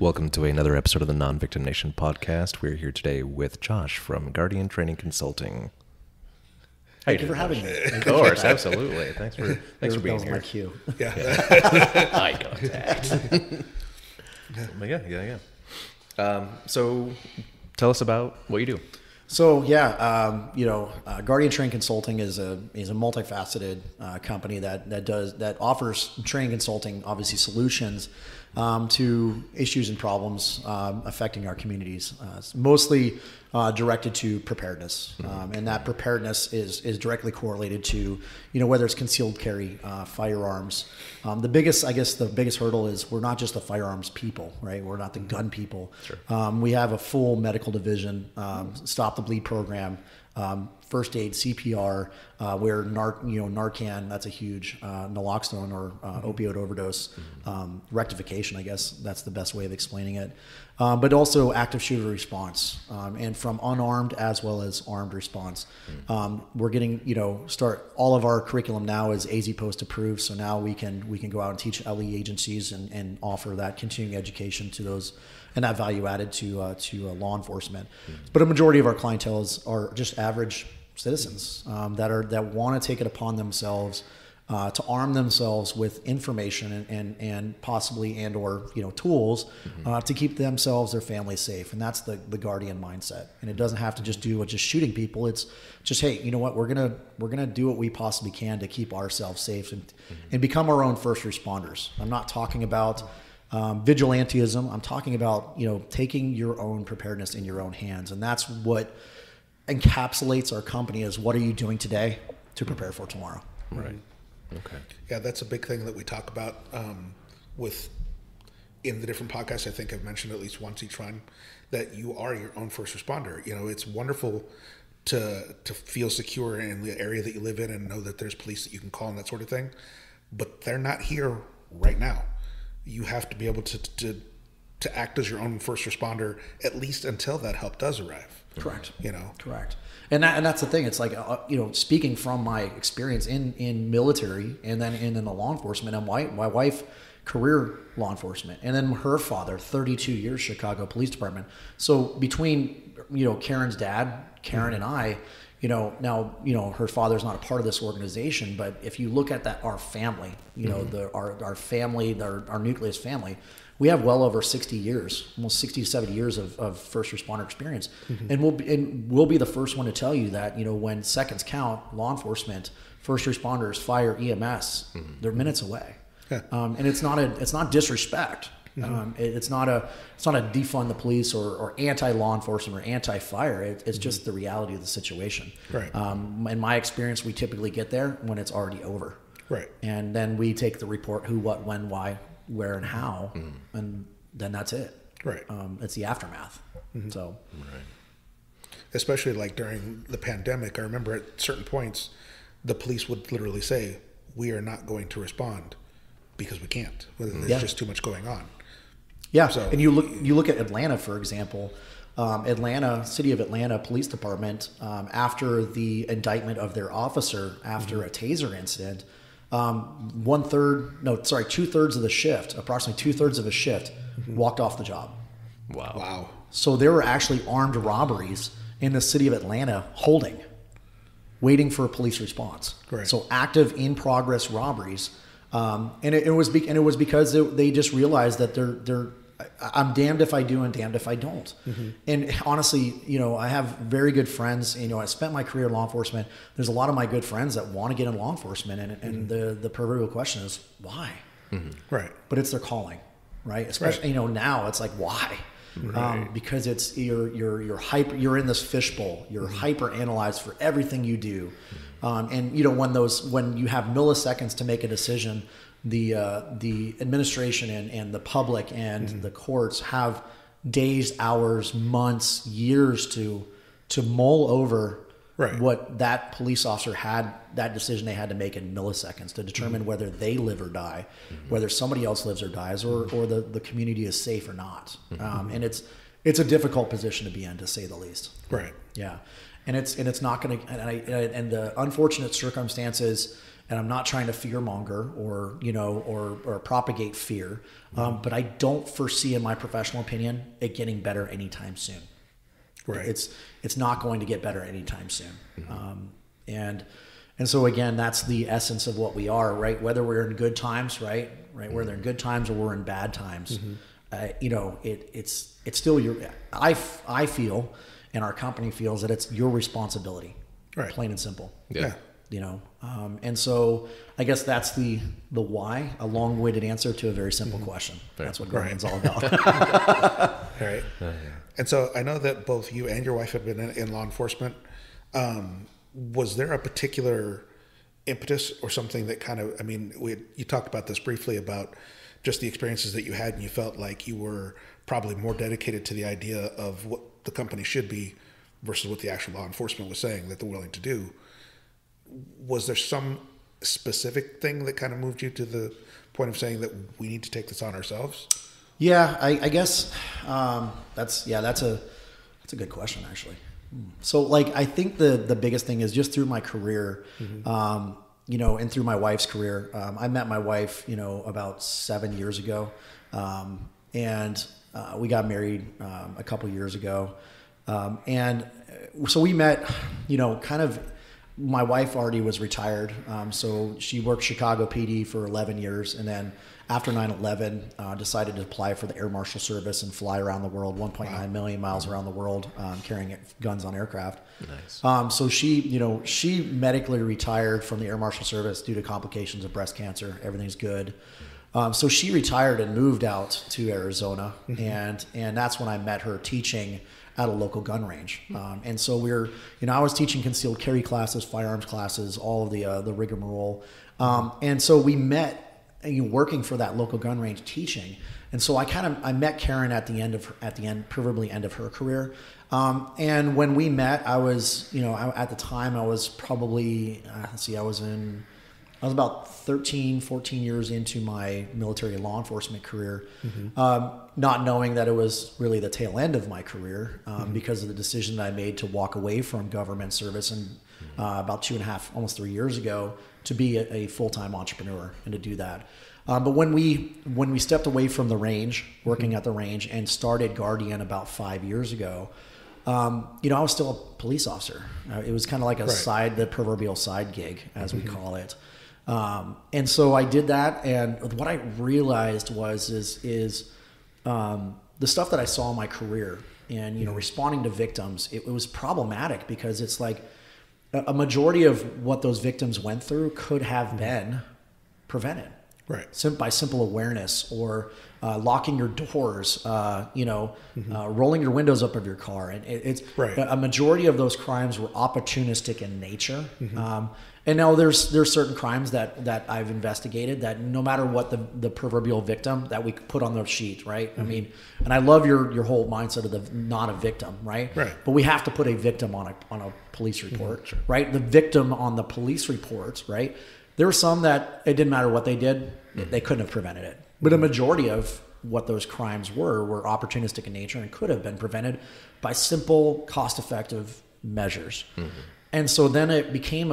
Welcome to another episode of the Non-Victim Nation podcast. We're here today with Josh from Guardian Training Consulting. Thank you for having me. Of course, absolutely. Thanks for being here. That was my cue. Yeah. Eye contact. Yeah. So tell us about what you do. So Guardian Training Consulting is a multifaceted company that offers training consulting, obviously solutions to issues and problems affecting our communities. It's mostly directed to preparedness, and that preparedness is directly correlated to whether it's concealed carry, firearms. The biggest hurdle is we're not just the firearms people, right? We're not the gun people. Sure. We have a full medical division, stop the bleed program, first aid, CPR, where Narcan, that's a huge naloxone or opioid overdose, rectification, I guess that's the best way of explaining it. But also active shooter response, and from unarmed as well as armed response. We're getting, all of our curriculum now is AZ Post approved. So now we can go out and teach LE agencies and offer that continuing education to those, and that value added to law enforcement. But a majority of our clientele are just average citizens that want to take it upon themselves to arm themselves with information and possibly or tools to keep themselves, their family safe. And that's the Guardian mindset. And it doesn't have to just do with just shooting people. It's just, hey, you know what, we're gonna do what we possibly can to keep ourselves safe and become our own first responders. I'm not talking about vigilantism. I'm talking about taking your own preparedness in your own hands. And that's what encapsulates our company is what are you doing today to prepare for tomorrow. Right. Okay. Yeah, that's a big thing that we talk about in the different podcasts. I think I've mentioned at least once each one that you are your own first responder. It's wonderful to feel secure in the area that you live in and know that there's police that you can call and that sort of thing. But they're not here right now. You have to be able to act as your own first responder at least until that help does arrive. Correct. Correct. And that's the thing. It's like, speaking from my experience in military and then in the law enforcement, and my wife, career law enforcement, and then her father, 32 years, Chicago Police Department. So between, Karen's dad, Karen and I, now, her father's not a part of this organization, but if you look at our family, our family, our nucleus family, we have well over 60 years, almost 60 to 70 years of first responder experience. And we'll be the first one to tell you that, when seconds count, law enforcement, first responders, fire, EMS, they're minutes away. Yeah. And it's not disrespect. It's not a defund the police or anti-law enforcement or anti-fire. It's just the reality of the situation. Right. In my experience, we typically get there when it's already over. Right. And then we take the report, who, what, when, why, where, and how, and then that's it. Right. It's the aftermath. So, Right. Especially like during the pandemic, I remember at certain points, the police would literally say, "We are not going to respond because we can't. There's just too much going on." Yeah. So, and you look at Atlanta, for example. City of Atlanta Police Department, after the indictment of their officer after a taser incident, 2/3 of the shift, approximately 2/3 of a shift, walked off the job. Wow. So there were actually armed robberies in the city of Atlanta waiting for a police response. Correct. So active in progress robberies. And it was because they just realized that I'm damned if I do and damned if I don't. And honestly, I have very good friends. I spent my career in law enforcement. There's a lot of my good friends that want to get in law enforcement, and the proverbial question is why? Right. But it's their calling, right? Especially now it's like why? Right. Because it's you're hyper. You're in this fishbowl. You're hyper analyzed for everything you do, and when you have milliseconds to make a decision. The administration and the public and the courts have days, hours, months, years to mull over what that police officer that decision they had to make in milliseconds to determine whether they live or die, whether somebody else lives or dies, or the community is safe or not. And it's a difficult position to be in, to say the least. Right. Yeah. And it's not going to, and the unfortunate circumstances and I'm not trying to fearmonger or, or propagate fear. But I don't foresee, in my professional opinion, it getting better anytime soon. Right. It's not going to get better anytime soon. And so again, that's the essence of what we are, right? Whether we're in good times, right? Whether in good times or we're in bad times, it's still I feel, and our company feels, that it's your responsibility, right? Plain and simple. Yeah. And so I guess that's the why, a long-winded answer to a very simple question. Right. That's what Guardian's all about. Right. And so I know that both you and your wife have been in law enforcement. Was there a particular impetus or something that kind of, you talked about this briefly about just the experiences that you had, and you felt like you were probably more dedicated to the idea of what the company should be versus what the actual law enforcement was saying that they're willing to do. Was there some specific thing that kind of moved you to the point of saying that we need to take this on ourselves? Yeah, I guess that's a good question, actually. So I think the biggest thing is just through my career, and through my wife's career. I met my wife, about 7 years ago. And we got married a couple years ago. And so we met, kind of, my wife already was retired. So she worked Chicago PD for 11 years. And then after 9/11, decided to apply for the Air Marshal Service and fly around the world, 1.9 million miles around the world, carrying guns on aircraft. Nice. So she medically retired from the Air Marshal Service due to complications of breast cancer. Everything's good. So she retired and moved out to Arizona, and that's when I met her teaching at a local gun range. And so I was teaching concealed carry classes, firearms classes, all of the rigmarole. And so we met working for that local gun range teaching. And so I met Karen at the end, preferably end of her career. And when we met, I was, at the time I was probably, I was about 13, 14 years into my military law enforcement career, not knowing that it was really the tail end of my career because of the decision that I made to walk away from government service and about 2.5, almost 3 years ago, to be a full-time entrepreneur and to do that. But when we stepped away from the range, working at the range, and started Guardian about 5 years ago, I was still a police officer. It was kind of like the proverbial side gig, as we call it. And so I did that, and what I realized is the stuff that I saw in my career, and responding to victims, it was problematic because it's like a majority of what those victims went through could have been prevented, right? By simple awareness, or locking your doors, rolling your windows up of your car, and it's a majority of those crimes were opportunistic in nature. And now there's certain crimes that I've investigated that no matter what the proverbial victim that we put on the sheet, right? And I love your whole mindset of the not a victim, right? Right. But we have to put a victim on a police report, right? The victim on the police reports, right? There were some that it didn't matter what they did, they couldn't have prevented it. But a majority of what those crimes were opportunistic in nature and could have been prevented by simple, cost-effective measures. And so then it became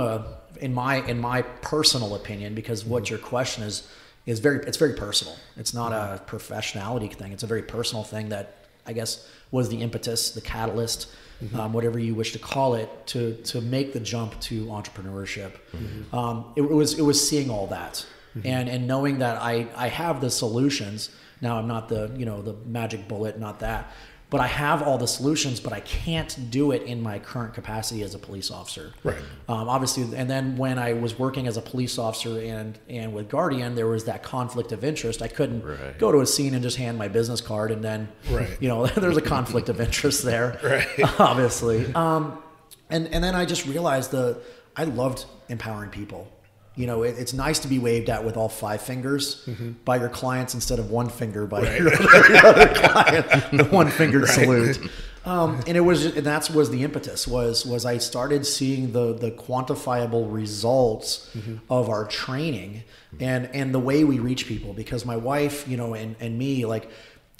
in my personal opinion, because what your question is very personal. It's not a professionality thing. It's a very personal thing that I guess was the impetus, the catalyst, whatever you wish to call it, to make the jump to entrepreneurship. It was seeing all that and knowing that I have the solutions. Now I'm not the magic bullet, not that. But I have all the solutions, but I can't do it in my current capacity as a police officer. Right. Obviously, and then when I was working as a police officer and with Guardian, there was that conflict of interest. I couldn't go to a scene and just hand my business card, and then there's a conflict of interest there. Obviously. And then I just realized I loved empowering people. It's nice to be waved at with all 5 fingers by your clients instead of 1 finger by your other client, the 1-fingered salute. And that was the impetus was I started seeing the quantifiable results of our training and the way we reach people, because my wife, and me,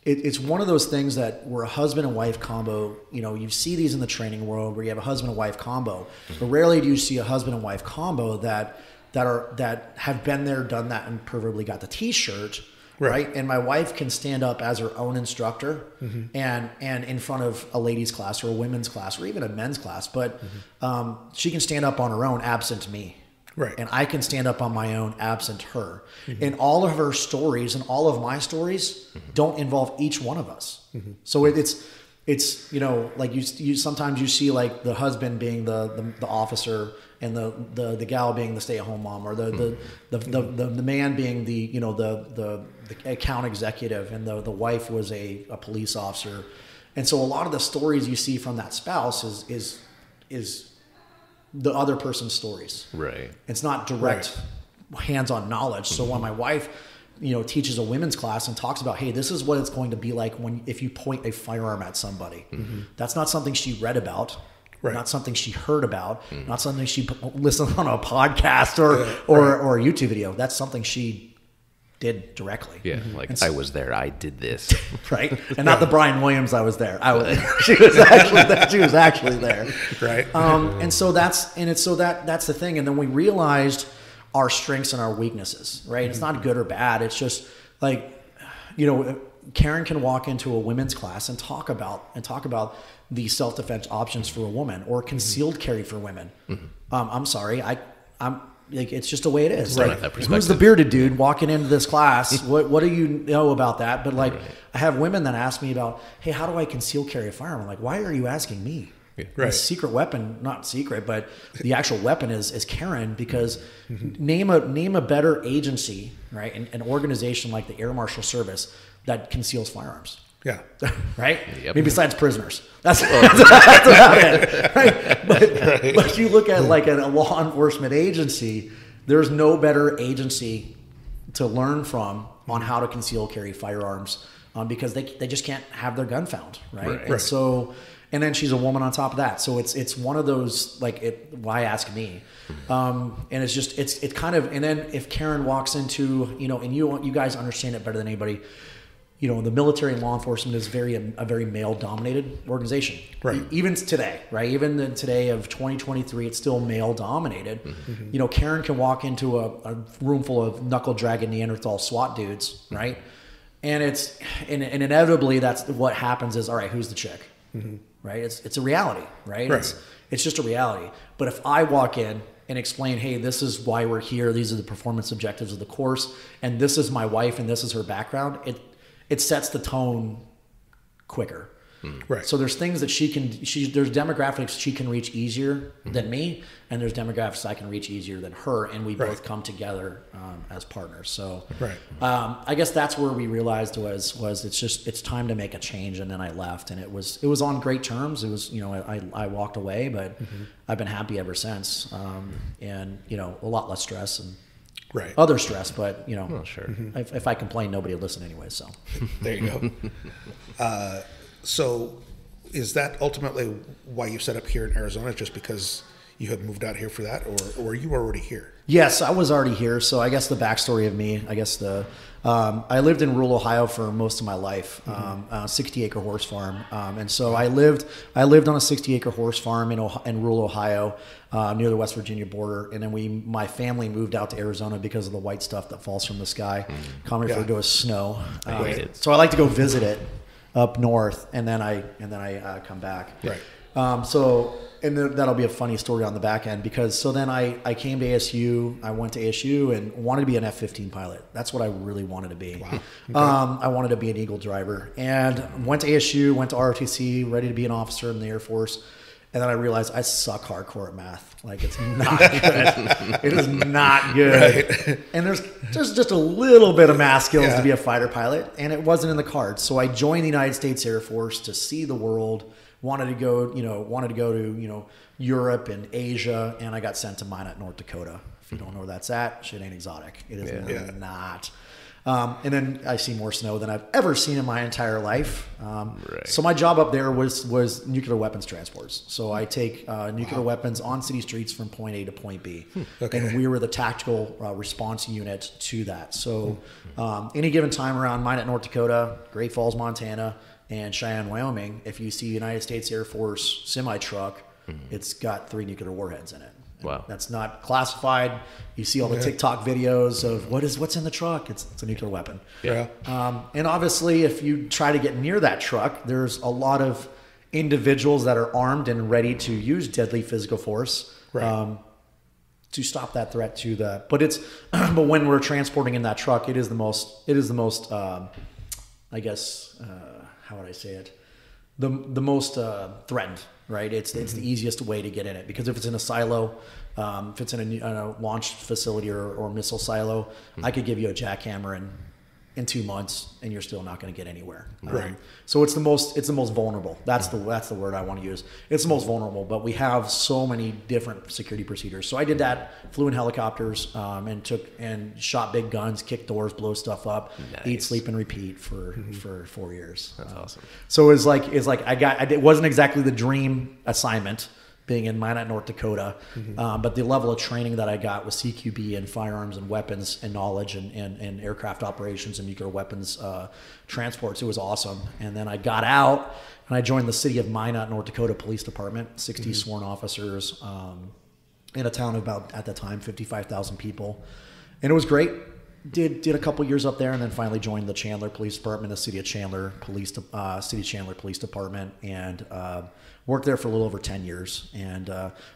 it's one of those things that we're a husband and wife combo. You see these in the training world where you have a husband and wife combo, but rarely do you see a husband and wife combo that that have been there, done that, and proverbially got the T-shirt. Right. And my wife can stand up as her own instructor and in front of a ladies class or a women's class or even a men's class. But she can stand up on her own absent me. Right. And I can stand up on my own absent her. And all of her stories and all of my stories don't involve each one of us. So it's like you sometimes you see like the husband being the officer and the gal being the stay-at-home mom, or the man being the account executive, and the wife was a police officer. And so a lot of the stories you see from that spouse is the other person's stories. Right. It's not direct hands-on knowledge. So when my wife teaches a women's class and talks about, hey, this is what it's going to be like if you point a firearm at somebody. That's not something she read about. Right. Not something she heard about, not something she listened on a podcast or a YouTube video. That's something she did directly. Yeah, like I was there. I did this. Right, and not the Brian Williams. I was there. She was actually there. She was actually there. Right. And so that's the thing. And then we realized our strengths and our weaknesses. Right. It's not good or bad. It's just like Karen can walk into a women's class and talk about the self-defense options for a woman, or concealed carry for women. I'm sorry. I'm like, it's just the way it is. Right. Like, who's the bearded dude walking into this class? What do you know about that? But like, I have women that ask me about, hey, how do I conceal carry a firearm? I'm like, why are you asking me? Yeah. The secret weapon, not secret, but the actual weapon is Karen, because name a better agency, right? An organization like the Air Marshal Service that conceals firearms. Yeah. Right? Yep. Maybe besides prisoners. That's about it. Right? But you look at like a law enforcement agency, there's no better agency to learn from on how to conceal carry firearms, because they just can't have their gun found. Right. And so, and then she's a woman on top of that. So it's one of those, like, why ask me? And it's just, it's kind of, and then if Karen walks into, and you guys understand it better than anybody, the military and law enforcement is a very male-dominated organization. Right. Even today, right? Even today of 2023, it's still male-dominated. Karen can walk into a room full of knuckle-dragging Neanderthal SWAT dudes, right? And and inevitably, that's what happens is, all right, who's the chick? Right? It's a reality, right? It's just a reality. But if I walk in and explain, hey, this is why we're here, these are the performance objectives of the course, and this is my wife and this is her background, it sets the tone quicker. Right. So there's things that there's demographics she can reach easier than me, and there's demographics I can reach easier than her, and we both come together as partners. So I guess that's where we realized was it's time to make a change, and then I left, and it was on great terms. It was, I walked away, but I've been happy ever since, and a lot less stress and other stress, but Well, sure. if I complain, nobody will listen anyway. So there you go. So is that ultimately why you set up here in Arizona, just because you had moved out here for that, or were you already here? Yes, I was already here. So I guess the backstory of me, I lived in rural Ohio for most of my life, 60-acre horse farm. And so I lived on a 60-acre horse farm in rural Ohio, near the West Virginia border. And then my family moved out to Arizona because of the white stuff that falls from the sky, commonly referred to as snow. I hate it. So I like to go visit it up north, and then I come back. Right. And that'll be a funny story on the back end, because then I came to ASU. I went to ASU and wanted to be an F-15 pilot. That's what I really wanted to be. Wow. Okay. I wanted to be an Eagle driver, and went to ASU, went to ROTC, ready to be an officer in the Air Force. And then I realized I suck hardcore at math. Like, it's not good. It is not good. Right. And there's just a little bit of math skills to be a fighter pilot, and it wasn't in the cards. So I joined the United States Air Force to see the world. Wanted to go to Europe and Asia, and I got sent to Minot, North Dakota. If you don't know where that's at, shit ain't exotic. It is not. And then I see more snow than I've ever seen in my entire life. So my job up there was nuclear weapons transports. So I take nuclear weapons on city streets from point A to point B. And we were the tactical response unit to that. So any given time around Minot, North Dakota, Great Falls, Montana, and Cheyenne, Wyoming, if you see United States Air Force semi-truck, it's got 3 nuclear warheads in it. Wow. That's not classified. You see all the TikTok videos of what's in the truck. It's a nuclear weapon. Yeah. And obviously, if you try to get near that truck, there's a lot of individuals that are armed and ready to use deadly physical force to stop that threat to the. But when we're transporting in that truck, it is the most. I guess how would I say it? The most threatened, right? It's the easiest way to get in it, because if it's in a silo, if it's in a launch facility or missile silo, I could give you a jackhammer in 2 months and you're still not going to get anywhere. Right. So it's the most vulnerable. That's the word I want to use. It's the most vulnerable, but we have so many different security procedures. So I did that, flew in helicopters, and shot big guns, kicked doors, blow stuff up, eat, sleep, and repeat for 4 years. That's awesome. So it wasn't exactly the dream assignment, being in Minot, North Dakota. But the level of training that I got with CQB and firearms and weapons and knowledge and aircraft operations and nuclear weapons transports, it was awesome. And then I got out and I joined the city of Minot, North Dakota Police Department, 60 sworn officers in a town of about, at the time, 55,000 people. And it was great. Did a couple years up there, and then finally joined the Chandler Police Department, the City of Chandler Police Department, and worked there for a little over 10 years. And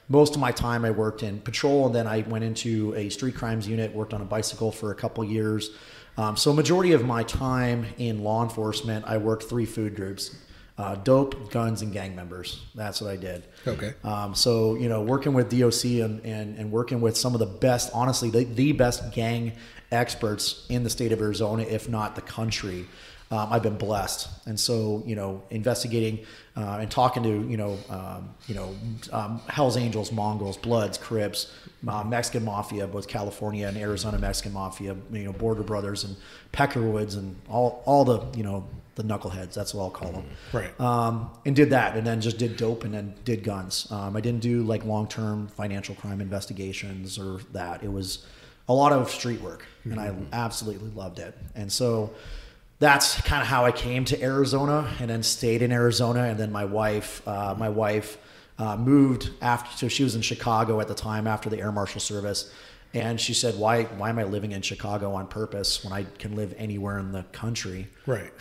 most of my time I worked in patrol, and then I went into a street crimes unit, worked on a bicycle for a couple years. So majority of my time in law enforcement, I worked 3 food groups: dope, guns, and gang members. That's what I did. Okay. So, working with DOC and working with some of the best, honestly, the best gang experts in the state of Arizona, if not the country. I've been blessed. And so, investigating and talking to, Hells Angels, Mongols, Bloods, Crips, Mexican Mafia, both California and Arizona Mexican Mafia, Border Brothers and Peckerwoods and all the, the knuckleheads, that's what I'll call them. Right. And did that, and then just did dope, and then did guns. I didn't do like long-term financial crime investigations or that. It was a lot of street work, and I absolutely loved it. And so that's kind of how I came to Arizona, and then stayed in Arizona. And then my wife moved after, so she was in Chicago at the time after the Air Marshal Service. And she said, why am I living in Chicago on purpose when I can live anywhere in the country? Right.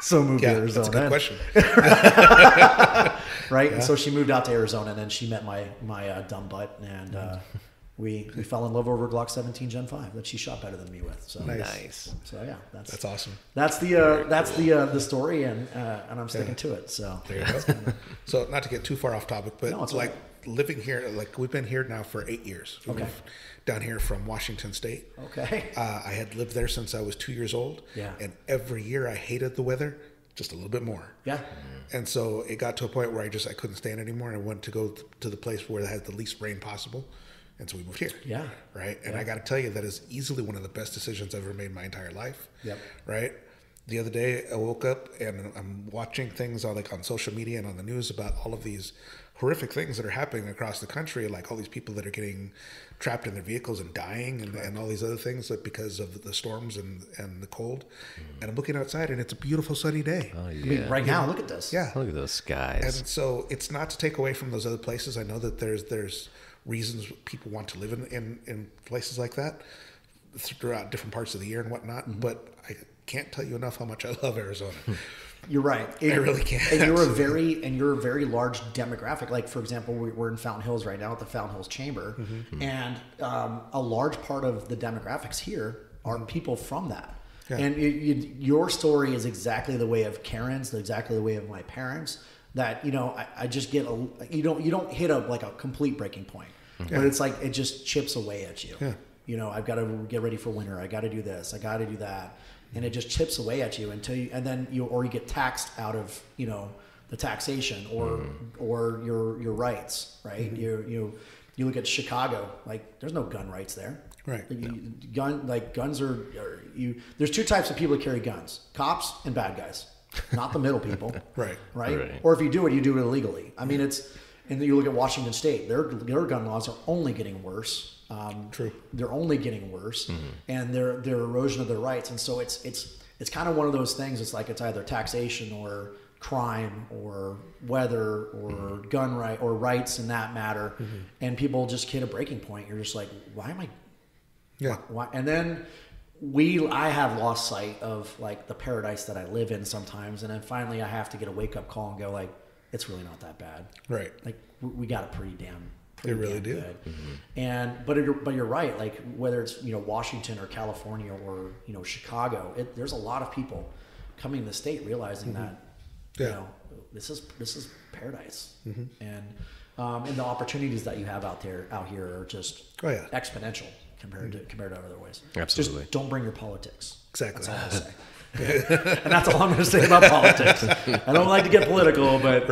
So moved to Arizona. That's a good question. Right. Yeah. And so she moved out to Arizona, and then she met my dumb butt, and we fell in love over a Glock 17 Gen 5 that she shot better than me with. So nice. So yeah, that's awesome. That's the story, and I'm sticking to it. So there you go. So not to get too far off topic, but it's like living here, like we've been here now for 8 years. We moved down here from Washington State. Okay. I had lived there since I was 2 years old. Yeah. And every year I hated the weather just a little bit more. Yeah. And so it got to a point where I couldn't stand anymore, and I wanted to go to the place where it had the least rain possible. And so we moved here. Yeah. Right. And I got to tell you, that is easily one of the best decisions I've ever made in my entire life. Yep. Right. The other day I woke up and I'm watching things on social media and on the news about all of these horrific things that are happening across the country, like all these people that are getting trapped in their vehicles and dying, and all these other things because of the storms and the cold. And I'm looking outside, and it's a beautiful sunny day. Oh, yeah. I mean, right now, look at this. Yeah. Look at those skies. And so it's not to take away from those other places. I know that there's reasons people want to live in places like that throughout different parts of the year and whatnot, but I can't tell you enough how much I love Arizona. You're right. I really can't. And you're a very large demographic. Like, for example, we're in Fountain Hills right now at the Fountain Hills Chamber, and a large part of the demographics here are people from that. Yeah. And your story is exactly the way of Karen's, exactly the way of my parents. That I just get you don't hit a complete breaking point, but it's like it just chips away at you. Yeah. I've got to get ready for winter. I got to do this. I got to do that. And it just chips away at you and then you get taxed out of, the taxation or your rights, right? You look at Chicago, like there's no gun rights there. Right. Guns are there's 2 types of people that carry guns: cops and bad guys, not the middle people. Right. Or if you do it illegally. I mean, and then you look at Washington State, their gun laws are only getting worse. True. They're only getting worse, and their erosion of their rights, and so it's kind of one of those things. It's like it's either taxation or crime or weather or gun right or rights in that matter, and people just hit a breaking point. You're just like, why am I? Yeah. Why? And then I have lost sight of like the paradise that I live in sometimes, and then finally I have to get a wake up call and go like, it's really not that bad. Right. Like we got it pretty They really damn do. good. And but you're right. Like whether it's Washington or California or Chicago, there's a lot of people coming to the state realizing that this is paradise, and the opportunities that you have out here are just exponential compared to other ways. Absolutely. Just don't bring your politics. Exactly. That's all I'll say. And that's all I'm going to say about politics. I don't like to get political, but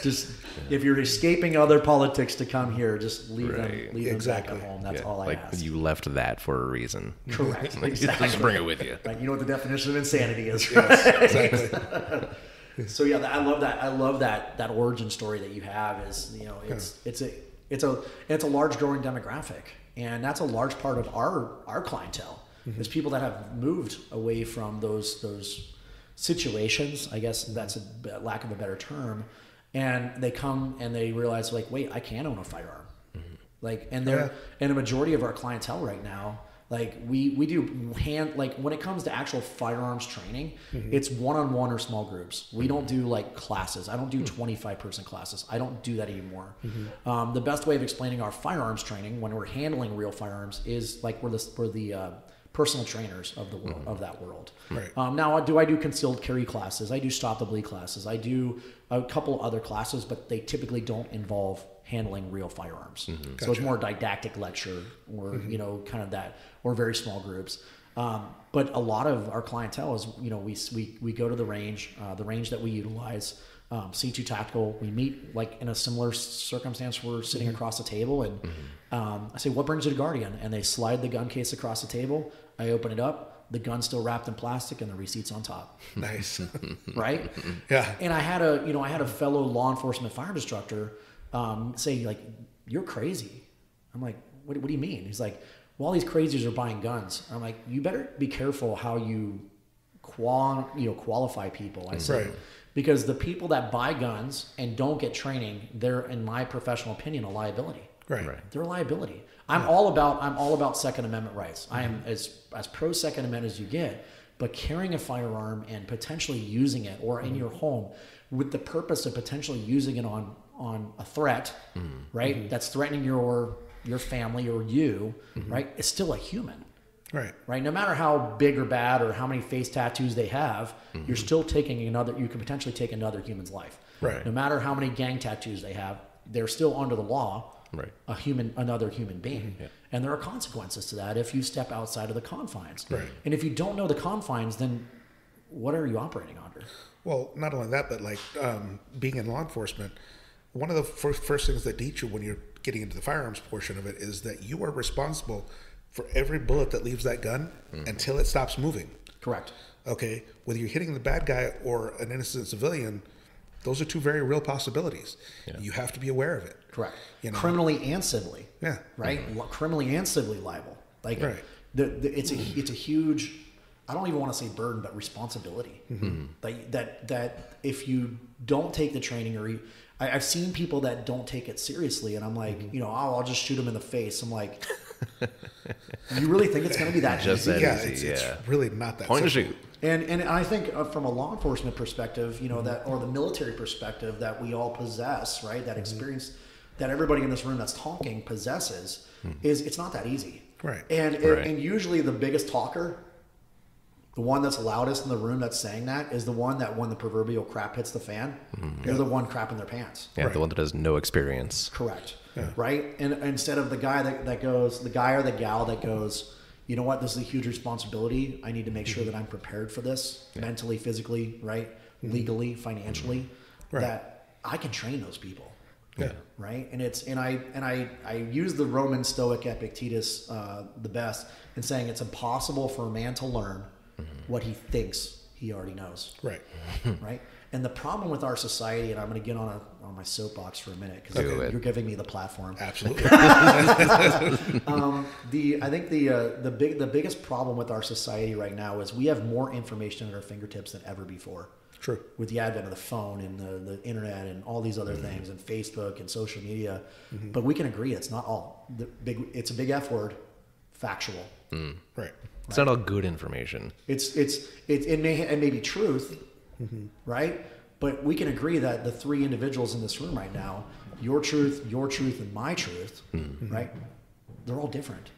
just if you're escaping other politics to come here, just leave them back at home. That's all I ask. You left that for a reason. Correct. Exactly. Just bring it with you. Right. You know what the definition of insanity is. Yes, exactly. So I love that. I love that origin story that you have. Is it's a large growing demographic, and that's a large part of our clientele. Is people that have moved away from those situations. I guess that's a lack of a better term, and they come and they realize like, wait, I can own a firearm. Like, and and a majority of our clientele right now, like we do when it comes to actual firearms training, it's one-on-one or small groups. We don't do like classes. I don't do 25-person classes. I don't do that anymore. The best way of explaining our firearms training when we're handling real firearms is like we're the personal trainers of the world of that world. Right. Now, I do concealed carry classes. I do stop the bleed classes. I do a couple other classes, but they typically don't involve handling real firearms. So it's more didactic lecture or kind of that, or very small groups. But a lot of our clientele is we go to the range that we utilize. C2 Tactical, we meet like in a similar circumstance. We're sitting across the table, and I say, "What brings you to Guardian?" And they slide the gun case across the table. I open it up. The gun's still wrapped in plastic, and the receipt's on top. Nice. Right? Yeah. And I had a fellow law enforcement firearms instructor say like, "You're crazy." I'm like, "What do you mean?" He's like, "Well, all these crazies are buying guns." I'm like, "You better be careful how you qualify people." I said. Right. Because the people that buy guns and don't get training, they're, in my professional opinion, a liability. Right. They're a liability. I'm all about Second Amendment rights. I am as pro Second Amendment as you get. But carrying a firearm and potentially using it, or in your home, with the purpose of potentially using it on a threat, right? That's threatening your family or you, right? It's still a human. Right. No matter how big or bad or how many face tattoos they have, you're still taking you can potentially take another human's life. Right. No matter how many gang tattoos they have, they're still under the law. Right. Another human being. And there are consequences to that if you step outside of the confines. Right. And if you don't know the confines, then what are you operating under? Well, not only that, but like being in law enforcement, one of the first things that teach you when you're getting into the firearms portion of it is that you are responsible for every bullet that leaves that gun until it stops moving. Correct. Okay? Whether you're hitting the bad guy or an innocent civilian, those are two very real possibilities. Yeah. You have to be aware of it. Correct. Criminally and civilly. Yeah. Right? Criminally and civilly liable. Like, it's a huge, I don't even want to say burden, but responsibility. Like that if you don't take the training, I've seen people that don't take it seriously, and I'm like, I'll just shoot them in the face. I'm like, you really think it's going to be that Just easy? that It's really not that Point and simple. shoot. And I think from a law enforcement perspective, that, or the military perspective that we all possess, right? That experience that everybody in this room that's talking possesses is it's not that easy. Right. And usually the biggest talker, the one that's loudest in the room that's saying that, is the one that when the proverbial crap hits the fan, they're the one crapping their pants. Yeah, the one that has no experience. Correct. Yeah. Right? And instead of the guy that goes, the guy or the gal that goes, you know what, this is a huge responsibility. I need to make sure that I'm prepared for this mentally, physically, right? Legally, financially, that I can train those people. Yeah. Right. And I use the Roman Stoic Epictetus the best in saying it's impossible for a man to learn what he thinks he already knows. Right. Right. And the problem with our society, and I'm going to get on my soapbox for a minute because you're giving me the platform. Absolutely. I think the biggest problem with our society right now is we have more information at our fingertips than ever before. True. with the advent of the phone and the internet and all these other things and Facebook and social media. But we can agree it's not all it's a big F word, factual. Right. It's not all good information. It may be truth, right? But we can agree that the three individuals in this room right now, your truth, and my truth, right? They're all different.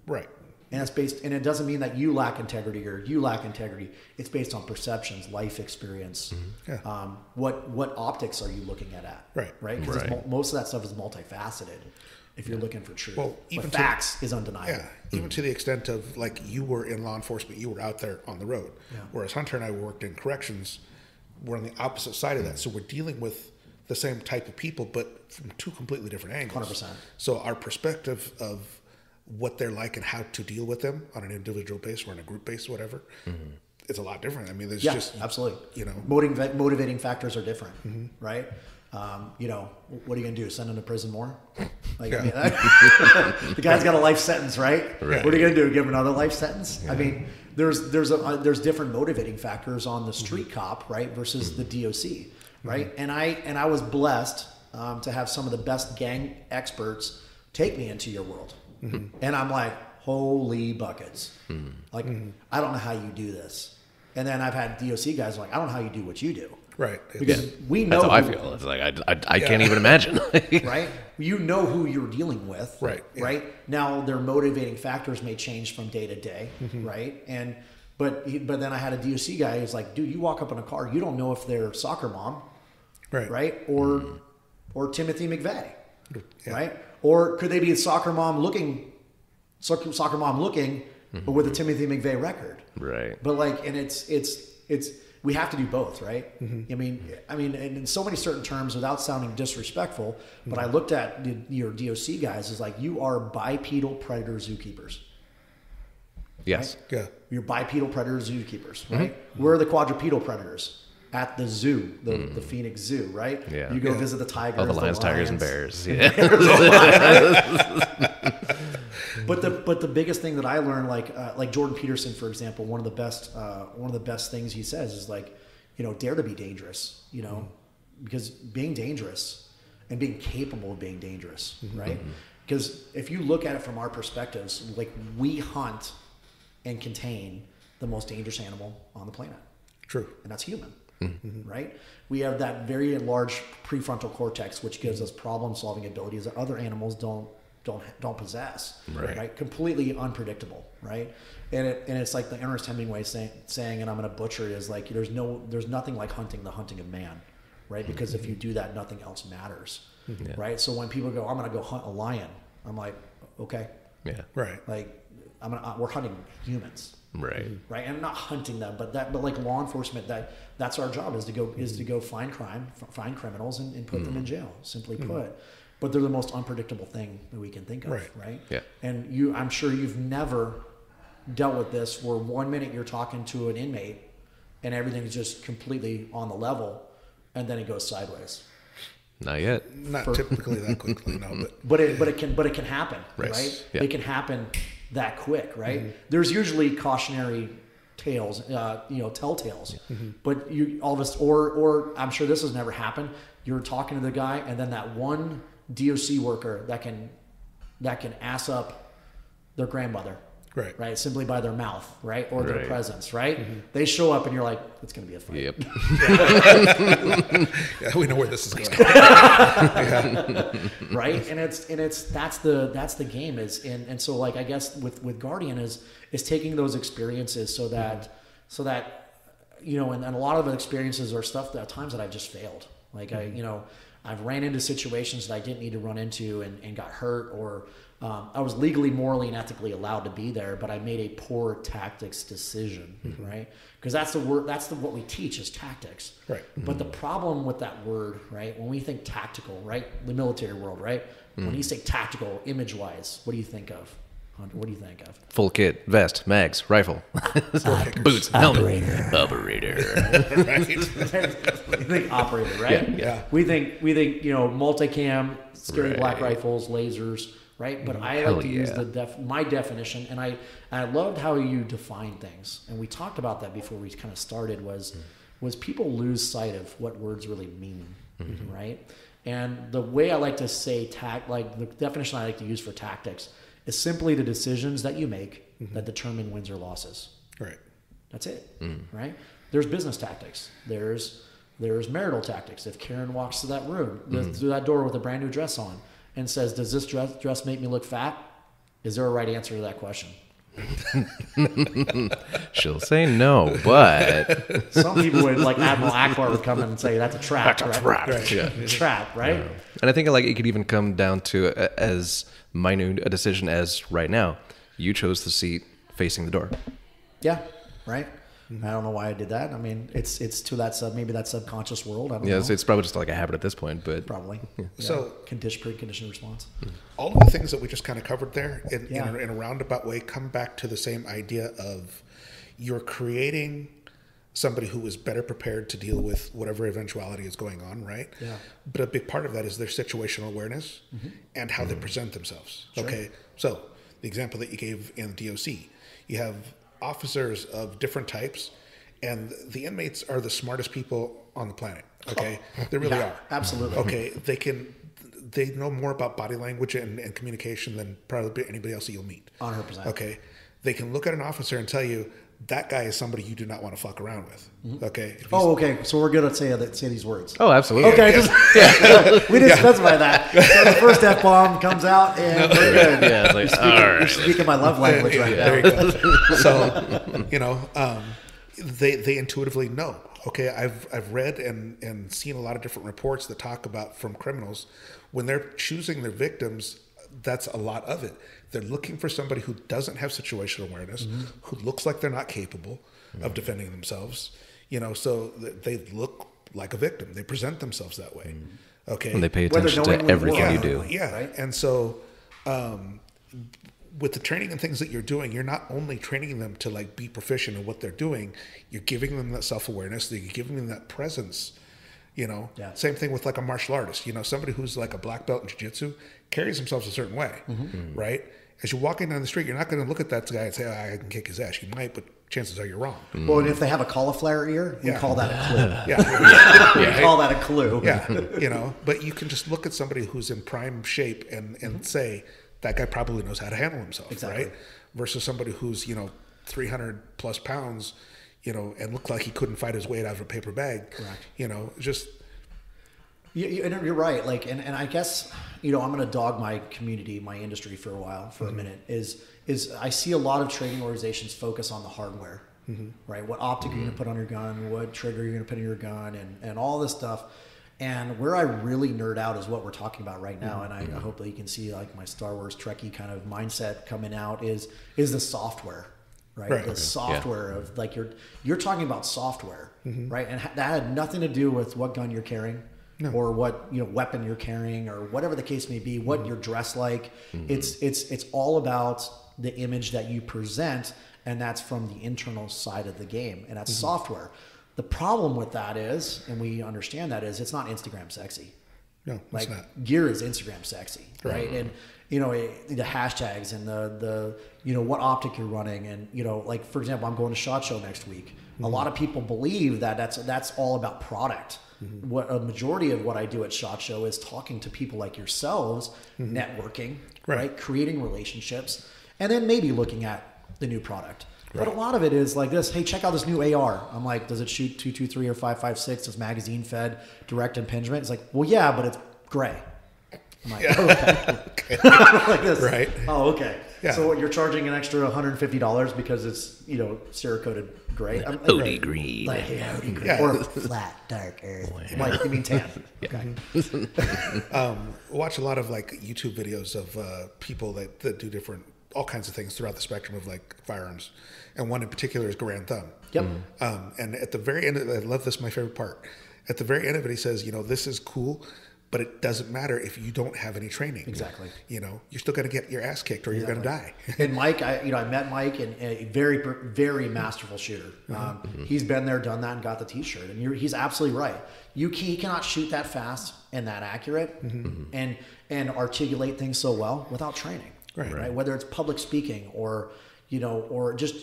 Right. And it's based, and it doesn't mean that you lack integrity or you lack integrity. It's based on perceptions, life experience. What optics are you looking at? Right. Right. Because most of that stuff is multifaceted. If you're looking for truth, Well, even but facts is undeniable. Yeah, even to the extent of like you were in law enforcement, you were out there on the road, whereas Hunter and I worked in corrections. We're on the opposite side of that, so we're dealing with the same type of people, but from two completely different angles. 100%. So our perspective of what they're like and how to deal with them on an individual basis or on a group basis, whatever, it's a lot different. I mean, there's just absolutely. You know, motivating factors are different, right? You know, what are you gonna do? Send him to prison more? Like, I mean, the guy's got a life sentence, right? What are you gonna do? Give him another life sentence? I mean, there's different motivating factors on the street cop, right, versus the DOC, right? And I was blessed to have some of the best gang experts take me into your world, and I'm like, holy buckets, like I don't know how you do this. And then I've had DOC guys like, I don't know how you do what you do. right? Because we know That's how I feel. It's like I can't even imagine. right? You know who you're dealing with, Right, yeah. Right now, their motivating factors may change from day to day, right? And but then I had a DOC guy who's like, dude, you walk up in a car, you don't know if they're soccer mom, right? Or Timothy McVeigh, right? Or could they be a soccer mom looking, but with a Timothy McVeigh record, Right. But like, and it's we have to do both, right? I mean, and in so many certain terms, without sounding disrespectful, but I looked at your DOC guys as like, you are bipedal predator zookeepers. Yes. Right? Yeah. You're bipedal predator zookeepers, right? We're the quadrupedal predators at the zoo, the Phoenix Zoo, right? Yeah. You go visit the tigers, All the lions, tigers, and bears. Yeah. But the biggest thing that I learned, like Jordan Peterson, for example, one of the best things he says is like, you know, dare to be dangerous, you know, because being dangerous and being capable of being dangerous, right? Because if you look at it from our perspectives, like we hunt and contain the most dangerous animal on the planet. True. And that's human, right? We have that very large prefrontal cortex, which gives us problem-solving abilities that other animals don't possess, right? Completely unpredictable, right? And it's like the Ernest Hemingway saying, and I'm going to butcher it, is like there's nothing like hunting the hunting of man, right? Because if you do that, nothing else matters, right? So when people go, I'm going to go hunt a lion, I'm like, okay, Yeah. Right. like we're hunting humans, Right. right? And I'm not hunting them, but like law enforcement, that's our job is to go find criminals and put them in jail, simply put. But they're the most unpredictable thing that we can think of, right? Yeah. And I'm sure you've never dealt with this where 1 minute you're talking to an inmate and everything's just completely on the level, and then it goes sideways. Not yet. Not typically that quickly, no. But it can happen, right? Yeah. It can happen that quick, right? There's usually cautionary tales, telltales. But you all of us, or I'm sure this has never happened. You're talking to the guy, and then that one DOC worker that can ass up their grandmother, right? Simply by their mouth, right, or their presence, right? They show up, and you're like, it's going to be a fight. Yep. Yeah, we know where this is going. Right? And that's the game is, and so like I guess with Guardian is taking those experiences so that you know, and a lot of the experiences are stuff that at times that I've just failed. Like I've ran into situations that I didn't need to run into and got hurt, or I was legally, morally, and ethically allowed to be there, but I made a poor tactics decision, right? Because that's what we teach is tactics. Right. But the problem with that word, right, when we think tactical, right, the military world, right, when you say tactical, image-wise, what do you think of? Hunter, what do you think of? Full kit, vest, mags, rifle, boots, helmet, operator. Right. We think operator, right? Yeah. We think multicam, scary black rifles, lasers, right? But I like to use my definition, and I loved how you define things, and we talked about that before we kind of started. Was was people lose sight of what words really mean, right? And the way I like to say the definition I like to use for tactics is simply the decisions that you make that determine wins or losses. Right. That's it, right? There's business tactics. There's marital tactics. If Karen walks to that room, through that door with a brand new dress on and says, does this dress make me look fat? Is there a right answer to that question? She'll say no, but some people would, like Admiral Akbar would come in and say, that's a trap. That's a trap. Right? Yeah. Trap, right? Yeah. And I think like it could even come down to as minute a decision as right now. You chose the seat facing the door. Yeah, right. I don't know why I did that. I mean, it's to that maybe that subconscious world. I don't know. It's probably just like a habit at this point, but probably. Yeah. So conditioned response. All of the things that we just kind of covered there in a roundabout way come back to the same idea of you're creating somebody who is better prepared to deal with whatever eventuality is going on, right? Yeah. But a big part of that is their situational awareness and how they present themselves. Sure. Okay. So the example that you gave in DOC, you have officers of different types, and the inmates are the smartest people on the planet. Okay. They really are. Absolutely. Okay. They know more about body language and communication than probably anybody else that you'll meet. 100%. Okay. They can look at an officer and tell you that guy is somebody you do not want to fuck around with. Okay. Okay. So we're good at say these words. Oh, absolutely. Okay. We didn't specify that. So the first F-bomb comes out and we're good. Yeah, it's like, You're speaking my love language right now. There you go. So, they intuitively know. Okay. I've read and seen a lot of different reports that talk about from criminals when they're choosing their victims. That's a lot of it. They're looking for somebody who doesn't have situational awareness, who looks like they're not capable of defending themselves. So they look like a victim. They present themselves that way. Okay. And they pay attention to everything you do. Yeah. Right? And so with the training and things that you're doing, you're not only training them to like be proficient in what they're doing, you're giving them that self-awareness, you're giving them that presence. Same thing with like a martial artist. Somebody who's like a black belt in jiu-jitsu carries themselves a certain way, right? As you're walking down the street, you're not going to look at that guy and say, I can kick his ass. You might, but chances are you're wrong. Well, and if they have a cauliflower ear, we call that a clue. Yeah. We call that a clue. Yeah. But you can just look at somebody who's in prime shape and say, that guy probably knows how to handle himself, exactly. Right? Versus somebody who's, 300 plus pounds, and looked like he couldn't fight his way out of a paper bag. Correct. Just... You're right. Like, and I guess, I'm going to dog my community, my industry for a while, for a minute, is I see a lot of training organizations focus on the hardware, right? What optic you're going to put on your gun, what trigger you're going to put in your gun, and all this stuff. And where I really nerd out is what we're talking about right now. And I hope that you can see like my Star Wars Trekkie kind of mindset coming out is the software. Right. The software of like you're talking about software, right? And that had nothing to do with what gun you're carrying, or what weapon you're carrying, or whatever the case may be, what you're dressed like. It's all about the image that you present, and that's from the internal side of the game, and that's software. The problem with that is, and we understand that is, it's not Instagram sexy. No, like it's not. gear is Instagram sexy, right? And the hashtags and the what optic you're running, and like for example, I'm going to SHOT Show next week. A lot of people believe that that's all about product. What a majority of what I do at SHOT Show is talking to people like yourselves, networking, right? Creating relationships, and then maybe looking at the new product. But a lot of it is like this. Hey, check out this new AR. I'm like, does it shoot 223 or 556? Does magazine fed direct impingement? It's like, well, yeah, but it's gray. I'm like, okay. Like this. Right. Oh, okay. Yeah. So what, you're charging an extra $150 because it's Cerakoted gray. Odie green. Like Odie green. Or flat dark earth. Like you mean tan. Okay. Watch a lot of like YouTube videos of people that do all kinds of things throughout the spectrum of like firearms, and one in particular is Garand Thumb. Yep. And at the very end, I love this. My favorite part. At the very end of it, he says, this is cool, but it doesn't matter if you don't have any training. Exactly. You're still going to get your ass kicked, or you're going to die. And Mike, I met Mike, and a very, very masterful shooter. He's been there, done that, and got the T-shirt. And he's absolutely right. He cannot shoot that fast and that accurate, and articulate things so well without training. Right. Whether it's public speaking or or just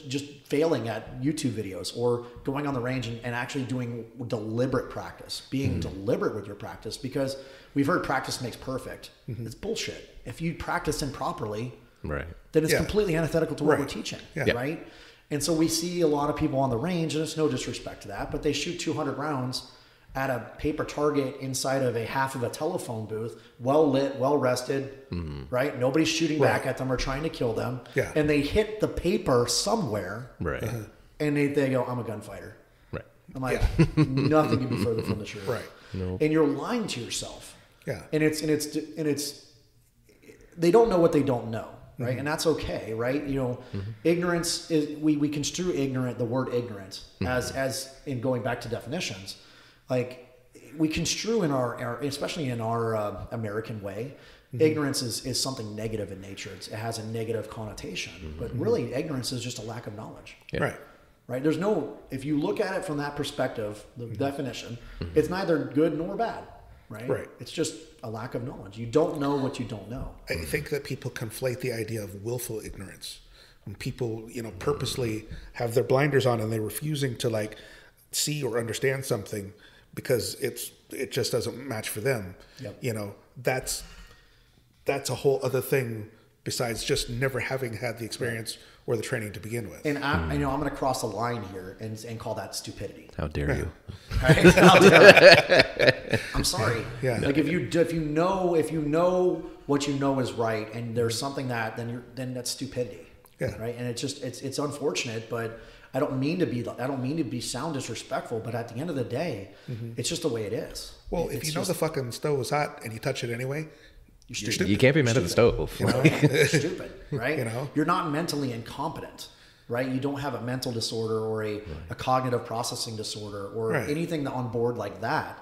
failing at YouTube videos, or going on the range and actually doing deliberate practice, being deliberate with your practice, because we've heard practice makes perfect. It's bullshit. If you practice improperly, then it's completely antithetical to what we're teaching, right? And so we see a lot of people on the range, and it's no disrespect to that, but they shoot 200 rounds at a paper target inside of a half of a telephone booth, well lit, well rested, right? Nobody's shooting back at them or trying to kill them. And they hit the paper somewhere, and they go, I'm a gunfighter. I'm like, nothing can be further from the truth. And you're lying to yourself. And it's they don't know what they don't know. Right. And that's okay. Right. Ignorance is, we construe the word ignorant as in going back to definitions, like we construe in our especially in our American way, ignorance is something negative in nature. It has a negative connotation, but really ignorance is just a lack of knowledge. Right. There's no, if you look at it from that perspective, the definition, it's neither good nor bad. Right. It's just a lack of knowledge. You don't know what you don't know. I think that people conflate the idea of willful ignorance. When people, purposely have their blinders on and they're refusing to like see or understand something because it just doesn't match for them. That's a whole other thing besides just never having had the experience or the training to begin with. And I'm going to cross a line here and call that stupidity. How dare you? Right? How dare you? I'm sorry. Like if you know what you know is right, and there's something then that's stupidity. Right. And it's unfortunate, but I don't mean to be sound disrespectful, but at the end of the day, it's just the way it is. Well, if you know the fucking stove is hot and you touch it anyway, you're stupid. You can't be mad at the stove. You're stupid, right? You're not mentally incompetent, right? You don't have a mental disorder or a cognitive processing disorder or anything on board like that.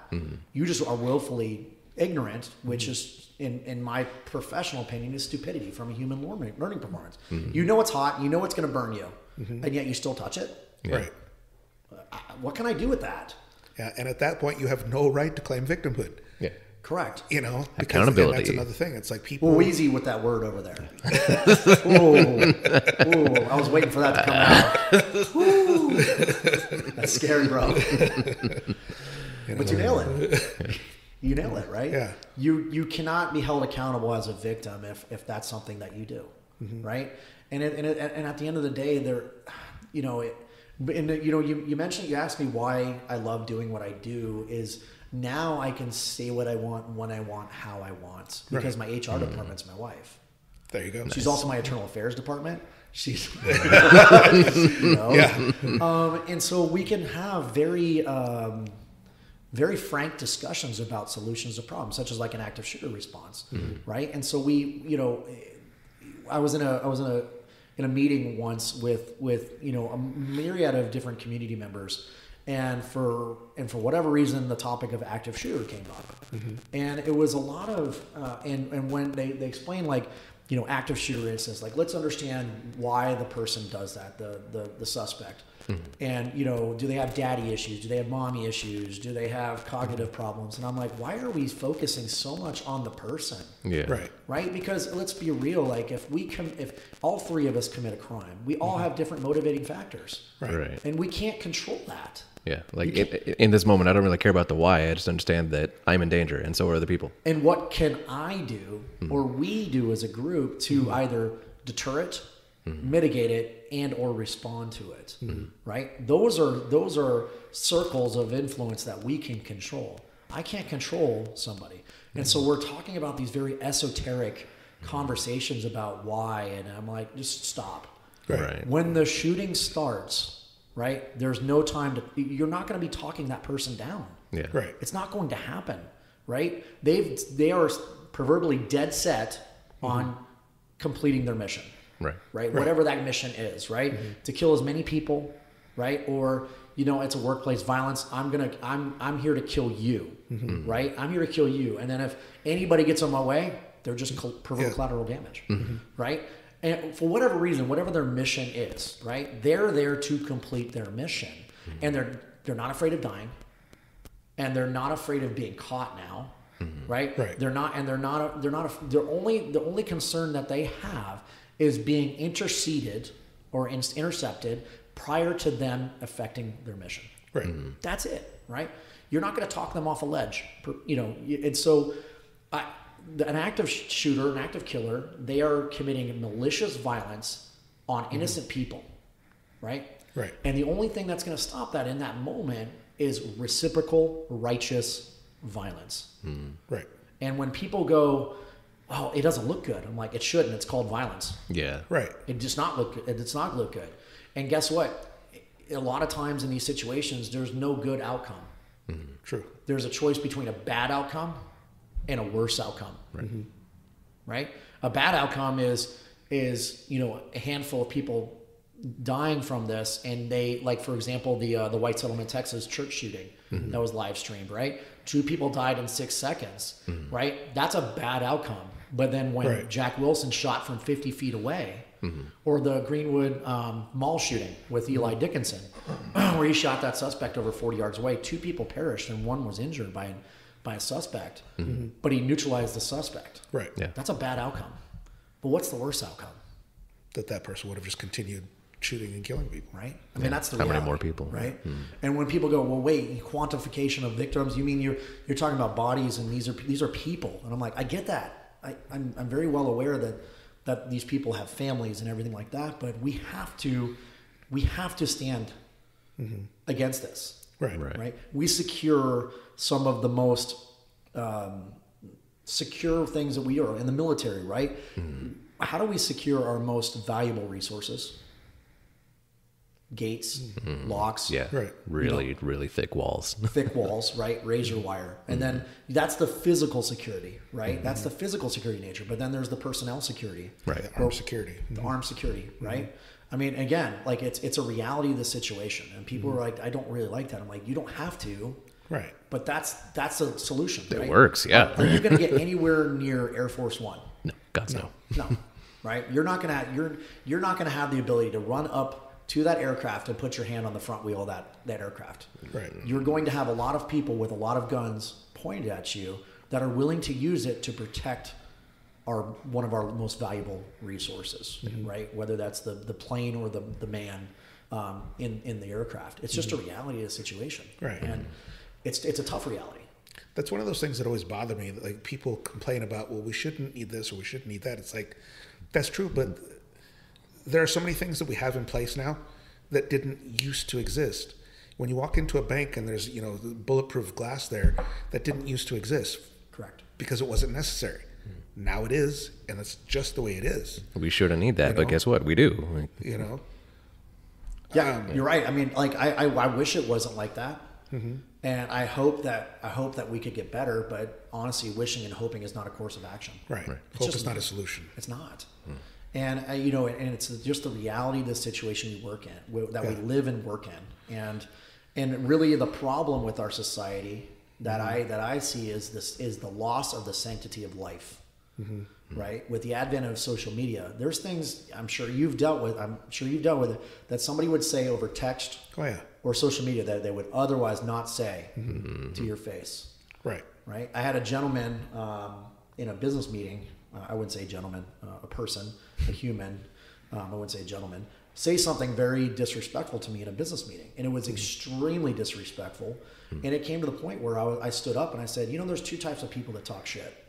You just are willfully ignorant, which is, in my professional opinion, is stupidity from a human learning performance. You know it's hot, you know it's going to burn you, and yet you still touch it. Right. What can I do with that? And at that point, you have no right to claim victimhood. Correct. Because accountability. That's another thing. It's like people. Well, easy with that word over there. Ooh, I was waiting for that to come out. That's scary, bro. But you nail it. You nail it, right? You cannot be held accountable as a victim if that's something that you do, right? And at the end of the day, you mentioned, you asked me why I love doing what I do is. Now I can say what I want, when I want, how I want, because my HR department's my wife. There you go. She's also my internal affairs department. She's, and so we can have very frank discussions about solutions to problems, such as like an active shooter response, right? And so I was in a meeting once with a myriad of different community members. And for whatever reason, the topic of active shooter came up, and it was a lot of and when they explain like active shooter instance, like let's understand why the person does that, the suspect, and do they have daddy issues, do they have mommy issues, do they have cognitive problems, and I'm like, why are we focusing so much on the person? Right, because let's be real, like if all three of us commit a crime, we all have different motivating factors, and we can't control that. Like in this moment, I don't really care about the why. I just understand that I'm in danger, and so are other people. And what can I do, or we do as a group, to either deter it, mitigate it, and or respond to it? Right? Those are circles of influence that we can control. I can't control somebody, and so we're talking about these very esoteric conversations about why, and I'm like, just stop. When the shooting starts. Right? There's no time you're not going to be talking that person down. It's not going to happen. Right? They are proverbially dead set on completing their mission. Right? Whatever that mission is, right? To kill as many people, right? Or, it's a workplace violence. I'm here to kill you. Right? I'm here to kill you. And then if anybody gets on my way, they're just provoke collateral damage. Right? And for whatever reason, whatever their mission is, right? They're there to complete their mission, and they're not afraid of dying, and they're not afraid of being caught now, right? The only concern that they have is being interceded or intercepted prior to them affecting their mission. Right. That's it, right? You're not going to talk them off a ledge, and so an active shooter, an active killer, they are committing malicious violence on innocent people, right? Right. And the only thing that's going to stop that in that moment is reciprocal, righteous violence. Right. And when people go, "Oh, it doesn't look good," I'm like, "It shouldn't. It's called violence. Yeah. Right. It does not look. It does not look good." And guess what? A lot of times in these situations, there's no good outcome. True. There's a choice between a bad outcome and a worse outcome. Right. Right? A bad outcome is a handful of people dying from this, and they, like, for example, the White Settlement, Texas church shooting that was live streamed, right? 2 people died in 6 seconds, right? That's a bad outcome. But then when Jack Wilson shot from 50 feet away, or the Greenwood mall shooting with Eli Dickinson, where he shot that suspect over 40 yards away, 2 people perished and 1 was injured by a suspect, but he neutralized the suspect. Right. Yeah. That's a bad outcome. But what's the worst outcome? That person would have just continued shooting and killing people. Right? I mean, that's the How reality. many more people? Right? And when people go, "Well, wait, quantification of victims, you mean you're talking about bodies and these are people?" And I'm like, I get that. I'm very well aware that these people have families and everything like that, but we have to stand against this. Right. Right? We secure some of the most secure things that we are in the military, right? How do we secure our most valuable resources? Gates, locks, Yeah. Right. Really thick walls. thick walls, right? Razor wire. And then that's the physical security, right? That's the physical security nature. But then there's the personnel security. Right. The armed security. The armed security, right? I mean, again, like it's a reality of the situation. And people are like, "I don't really like that." I'm like, you don't have to. Right. But that's a solution. It right? works, yeah. Are you going to get anywhere near Air Force One? No, God's no. No, right? You're not gonna have the ability to run up to that aircraft and put your hand on the front wheel of that aircraft. Right. You're going to have a lot of people with a lot of guns pointed at you that are willing to use it to protect one of our most valuable resources, right? Whether that's the plane or the man in the aircraft. It's just a reality of the situation, Right. And it's a tough reality. That's one of those things that always bother me. Like, people complain about, well, we shouldn't need this or we shouldn't need that. It's like, that's true, but there are so many things that we have in place now that didn't used to exist. When you walk into a bank and there's, bulletproof glass there, that didn't used to exist Correct. because it wasn't necessary. Now it is, and it's just the way it is. We shouldn't need that, You but know? guess what? We do. Yeah, you're right. I mean, like I wish it wasn't like that, and I hope that we could get better. But honestly, wishing and hoping is not a course of action. Right. It's Hope just- is not a solution. It's not. And and it's just the reality of the situation we work in, that we live and work in, and really the problem with our society that I see is the loss of the sanctity of life. Right? With the advent of social media, there's things I'm sure you've dealt with it, that somebody would say over text Oh, yeah. or social media that they would otherwise not say to your face. Right. Right? I had a gentleman in a business meeting. I wouldn't say gentleman, a person, a human. I wouldn't say gentleman. Say something very disrespectful to me in a business meeting, and it was extremely disrespectful. And it came to the point where I stood up and I said, there's 2 types of people that talk shit.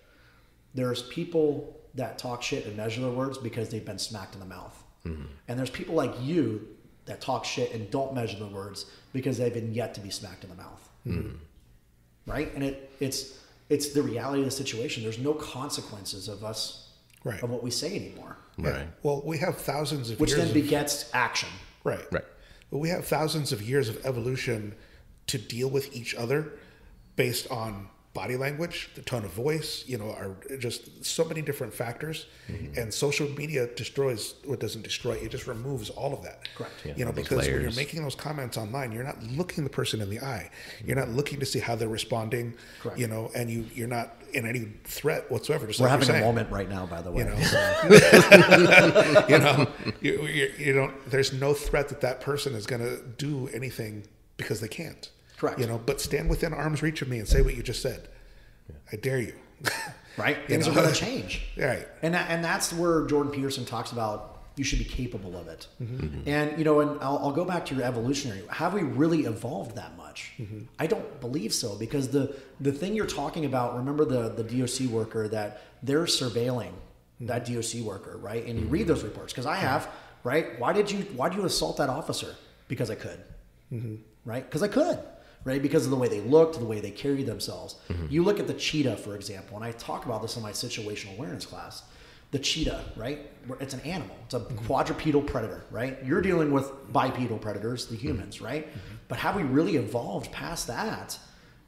There's people that talk shit and measure their words because they've been smacked in the mouth. And there's people like you that talk shit and don't measure their words because they've been yet to be smacked in the mouth. Right? And it's the reality of the situation. There's no consequences of us, Right. of what we say anymore, Right. Well, we have thousands of which years then of, begets action. Right. Right. But we have thousands of years of evolution to deal with each other based on body language, the tone of voice, are just so many different factors. And social media doesn't destroy, it just removes all of that. Correct. Yeah, Because when you're layers. making those comments online, you're not looking the person in the eye. You're not looking to see how they're responding, Correct. And you're not in any threat whatsoever. Just We're like having you're a saying. moment right now, by the way. There's no threat that person is going to do anything because they can't. Correct. But stand within arm's reach of me and say what you just said. I dare you. Right? Things know? are going to change. Right. And that's where Jordan Peterson talks about you should be capable of it. And, and I'll go back to your evolutionary. Have we really evolved that much? I don't believe so, because the thing you're talking about, remember the DOC worker that they're surveilling that DOC worker, right? And you read those reports, because I have, right? Why did you assault that officer? Because I could, right? Because I could. Right? Because of the way they looked, the way they carried themselves. You look at the cheetah, for example, and I talk about this in my situational awareness class. The cheetah, right? It's an animal. It's a quadrupedal predator, right? You're dealing with bipedal predators, the humans, right? But have we really evolved past that,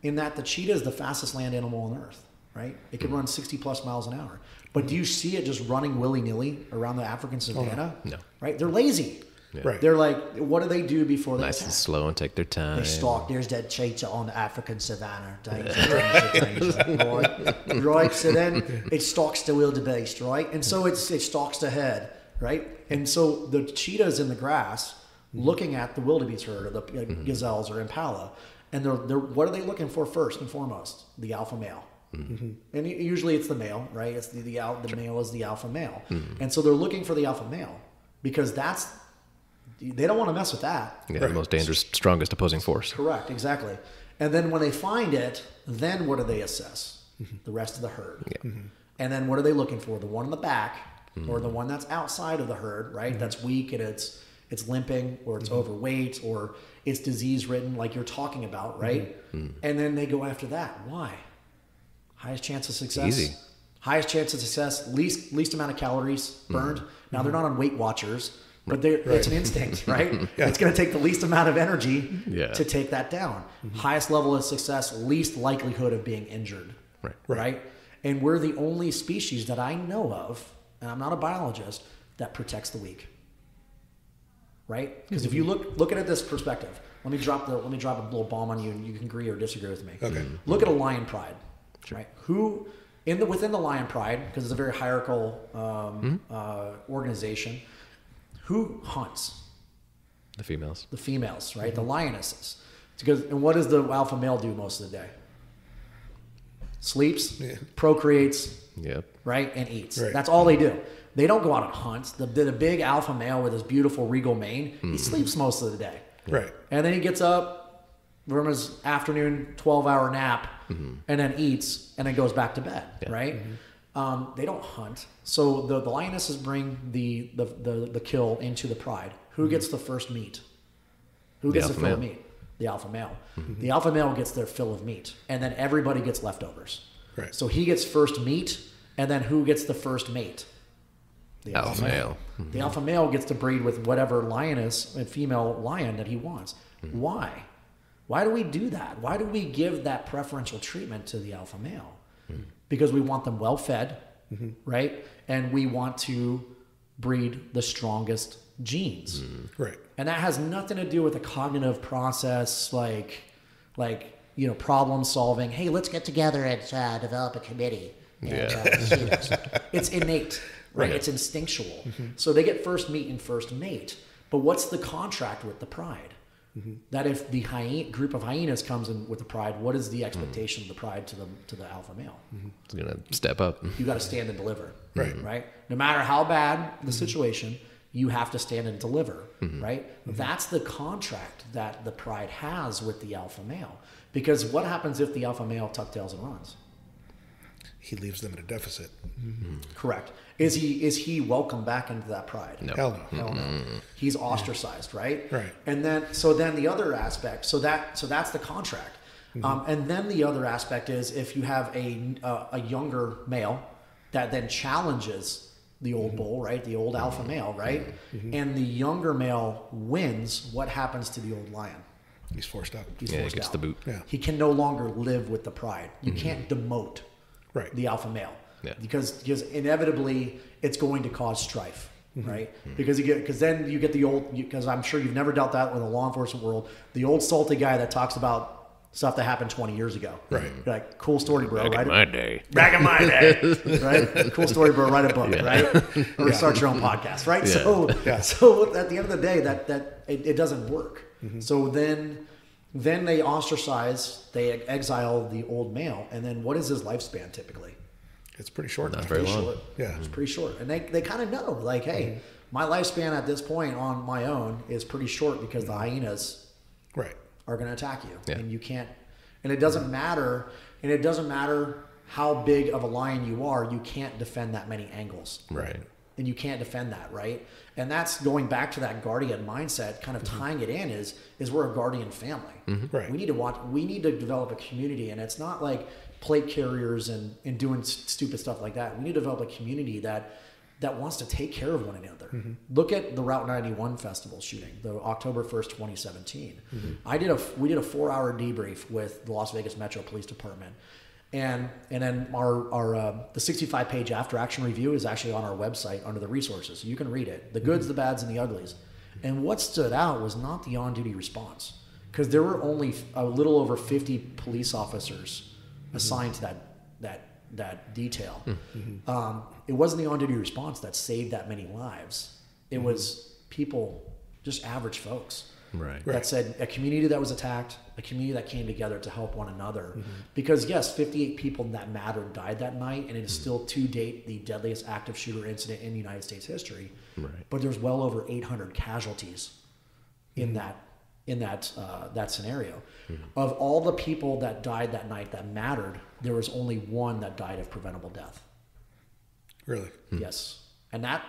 in that the cheetah is the fastest land animal on Earth, right? It can run 60 plus miles an hour. But do you see it just running willy-nilly around the African savannah? No. Right? They're lazy. Yeah. Right. They're like, what do they do before they Nice attack? and slow and take their time. They stalk. There's that cheetah on the African savannah. Danger, danger, danger. Right. So then it stalks the wildebeest, right? And so it stalks the head, right? And so the cheetah's in the grass looking at the wildebeest herd, or the gazelles or impala. And they're what are they looking for first and foremost? The alpha male. And usually it's the male, right? It's the male is the alpha male. And so they're looking for the alpha male, because they don't want to mess with that. Yeah, the most dangerous, strongest opposing force. Correct, exactly. And then when they find it, then what do they assess? The rest of the herd. Yeah. And then what are they looking for? The one in the back, or the one that's outside of the herd, right? That's weak and it's limping, or it's overweight, or it's disease ridden, like you're talking about, right? And then they go after that. Why? Highest chance of success. Easy. Highest chance of success. Least amount of calories burned. Now they're not on Weight Watchers. But it's an instinct, right? It's going to take the least amount of energy to take that down. Highest level of success, least likelihood of being injured, right? And we're the only species that I know of, and I'm not a biologist, that protects the weak, right? Because if you look at it this perspective, let me drop a little bomb on you, and you can agree or disagree with me. Okay. Look at a lion pride, right? Who within the lion pride, because it's a very hierarchical organization. Who hunts? The females. The females, right? The lionesses. And what does the alpha male do most of the day? Sleeps, procreates, right? And eats. Right. That's all they do. They don't go out and hunt. The big alpha male with his beautiful regal mane, he sleeps most of the day. Right. And then he gets up from his afternoon 12-hour nap and then eats and then goes back to bed, right? They don't hunt. So the lionesses bring the kill into the pride. Who gets the first meat? Who gets the fill of meat? The alpha male. The alpha male gets their fill of meat, and then everybody gets leftovers. Right. So he gets first meat, and then who gets the first mate? The Alpha male. The alpha male gets to breed with whatever lioness and female lion that he wants. Why? Why do we do that? Why do we give that preferential treatment to the alpha male? Because we want them well fed, right? And we want to breed the strongest genes. Right. And that has nothing to do with a cognitive process like problem solving. Hey, let's get together and develop a committee. And, see this. It's innate, right? It's instinctual. So they get first meet and first mate. But what's the contract with the pride? That if the group of hyenas comes in with the pride, what is the expectation of the pride to the alpha male? It's going to step up. You got to stand and deliver, Right. right? No matter how bad the situation, you have to stand and deliver, right? That's the contract that the pride has with the alpha male. Because what happens if the alpha male tuck tails and runs? He leaves them at a deficit. Correct. Is he welcomed back into that pride? No. Hell no. Hell no. He's ostracized, right? Right. And then the other aspect, so that's the contract. And then the other aspect is if you have a younger male that then challenges the old bull, right? The old alpha male, right? And the younger male wins, what happens to the old lion? He's forced out. He's He forced gets out. the boot. Yeah. He can no longer live with the pride. You can't demote Right. the alpha male. Yeah. Because inevitably it's going to cause strife, right? Because then you get the old, because I'm sure you've never dealt that with the law enforcement world, the old salty guy that talks about stuff that happened 20 years ago. Right. You're like, cool story, bro. Back in my day. Back in my day, right? Cool story, bro. Write a book, right? Or start your own podcast, right? Yeah. So at the end of the day, that it doesn't work. So then they ostracize, they exile the old male, and then what is his lifespan typically? It's pretty short. Not very long. Short. Yeah. It's pretty short. And they kind of know, like, hey, My lifespan at this point on my own is pretty short because the hyenas Right. are going to attack you, Yeah. and you can't. And it doesn't matter. And it doesn't matter how big of a lion you are. You can't defend that many angles. Right. And you can't defend that, right? And that's going back to that guardian mindset, kind of tying it in is we're a guardian family. Right. We need to develop a community, and it's not like plate carriers and doing stupid stuff like that. We need to develop a community that wants to take care of one another. Look at the Route 91 festival shooting, the October 1st, 2017. We did a 4-hour debrief with the Las Vegas Metro Police Department. And then our the 65-page after action review is actually on our website under the resources. You can read it. The goods, the bads, and the uglies. And what stood out was not the on-duty response, because there were only a little over 50 police officers assigned to that detail. It wasn't the on-duty response that saved that many lives. It was people, just average folks. Right. That said, a community that was attacked, a community that came together to help one another. Because yes, 58 people that mattered died that night, and it is still to date the deadliest active shooter incident in United States history. Right. But there's well over 800 casualties in that scenario. Of all the people that died that night that mattered, there was only one that died of preventable death. Really? Yes, and that.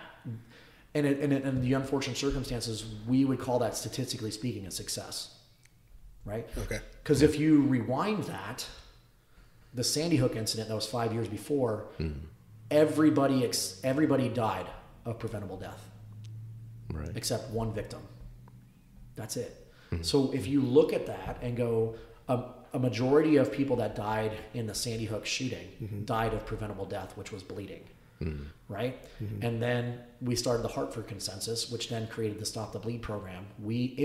And in the unfortunate circumstances, we would call that, statistically speaking, a success, right? Okay. Because if you rewind that, the Sandy Hook incident that was 5 years before, everybody died of preventable death, Right. except one victim. That's it. So if you look at that and go, a majority of people that died in the Sandy Hook shooting died of preventable death, which was bleeding. Right? And then we started the Hartford Consensus, which then created the Stop the Bleed program. We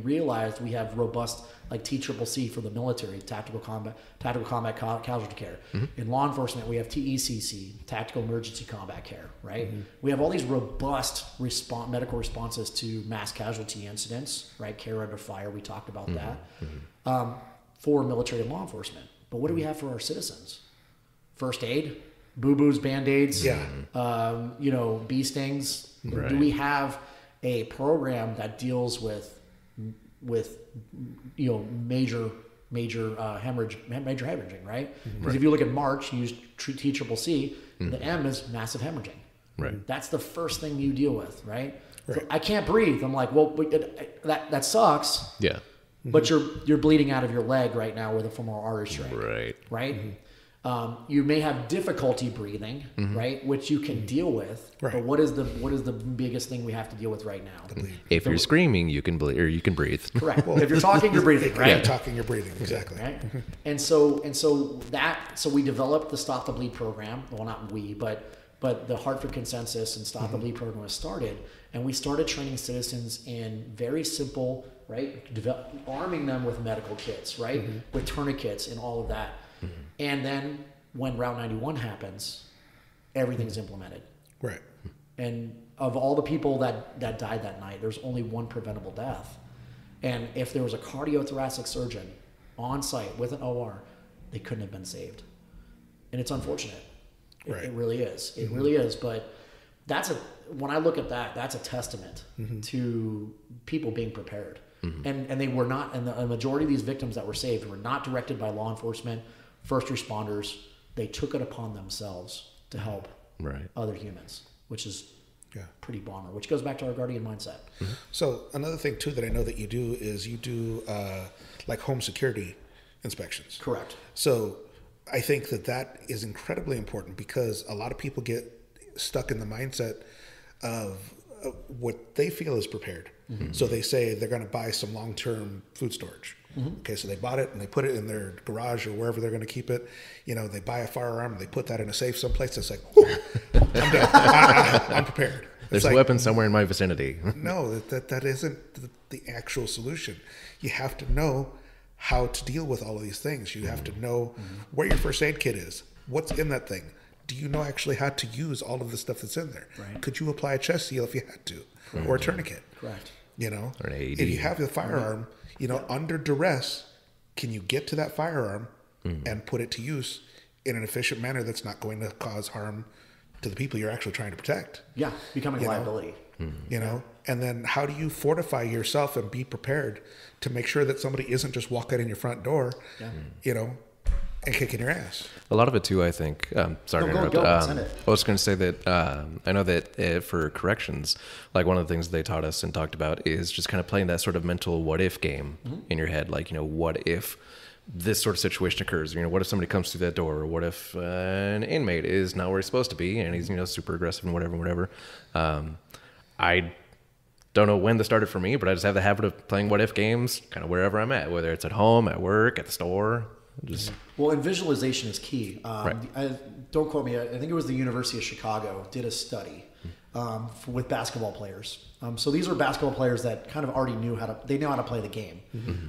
realized we have robust, like TCCC for the military, tactical combat casualty care. In law enforcement, we have TECC, tactical emergency combat care, right? We have all these robust medical responses to mass casualty incidents, right? Care under fire, we talked about that, for military and law enforcement. But what do we have for our citizens? First aid? Boo-boos, Band-Aids, bee stings. Right. Do we have a program that deals with major hemorrhaging, right? Because if you look at March, you use TCCC, the M is massive hemorrhaging. Right. That's the first thing you deal with, right? So I can't breathe. I'm like, well, that sucks. Yeah. But you're bleeding out of your leg right now with a femoral artery shrink. Right? You may have difficulty breathing, right, which you can deal with. Right. But what is the biggest thing we have to deal with right now? If you're screaming, you can bleed, or you can breathe. Correct. If you're talking, you're breathing, If right? you're talking, you're breathing. Exactly. Right. And so we developed the Stop the Bleed program. Well, not we, but the Hartford Consensus and Stop the Bleed program was started, and we started training citizens in very simple, right, arming them with medical kits, right, with tourniquets and all of that. And then when Route 91 happens, everything's implemented. Right. And of all the people that died that night, there's only one preventable death. And if there was a cardiothoracic surgeon on site with an OR, they couldn't have been saved. And it's unfortunate. It really is. It really is. But when I look at that, that's a testament to people being prepared. And they were not, and the majority of these victims that were saved were not directed by law enforcement, first responders. They took it upon themselves to help other humans, which is pretty bomber, which goes back to our guardian mindset. So another thing too that I know that you do is you do like home security inspections. Correct. So I think that is incredibly important, because a lot of people get stuck in the mindset of what they feel is prepared. So they say they're going to buy some long-term food storage. Okay, so they bought it and they put it in their garage or wherever they're going to keep it. They buy a firearm and they put that in a safe someplace. It's like, I'm done. I'm prepared. There's like, a weapon somewhere in my vicinity. No, that isn't the actual solution. You have to know how to deal with all of these things. You have to know where your first aid kit is, what's in that thing. Do you know actually how to use all of the stuff that's in there? Right. Could you apply a chest seal if you had to, or a tourniquet? Correct. Or an AED. If you have the firearm, under duress, can you get to that firearm and put it to use in an efficient manner that's not going to cause harm to the people you're actually trying to protect. Yeah, becoming a liability. You know, and then how do you fortify yourself and be prepared to make sure that somebody isn't just walking in your front door, you know, and kicking your ass? A lot of it too, I think. Sorry to interrupt. Send it. I was going to say that I know that for corrections, like one of the things they taught us and talked about is just kind of playing that sort of mental what if game in your head. Like, you know, what if this sort of situation occurs? You know, what if somebody comes through that door? Or what if an inmate is not where he's supposed to be and he's, you know, super aggressive and whatever. I don't know when this started for me, but I just have the habit of playing what if games kind of wherever I'm at, whether it's at home, at work, at the store. Just Well, and visualization is key. Right. Don't quote me. I think it was the University of Chicago did a study with basketball players. So these are basketball players that kind of already know how to play the game.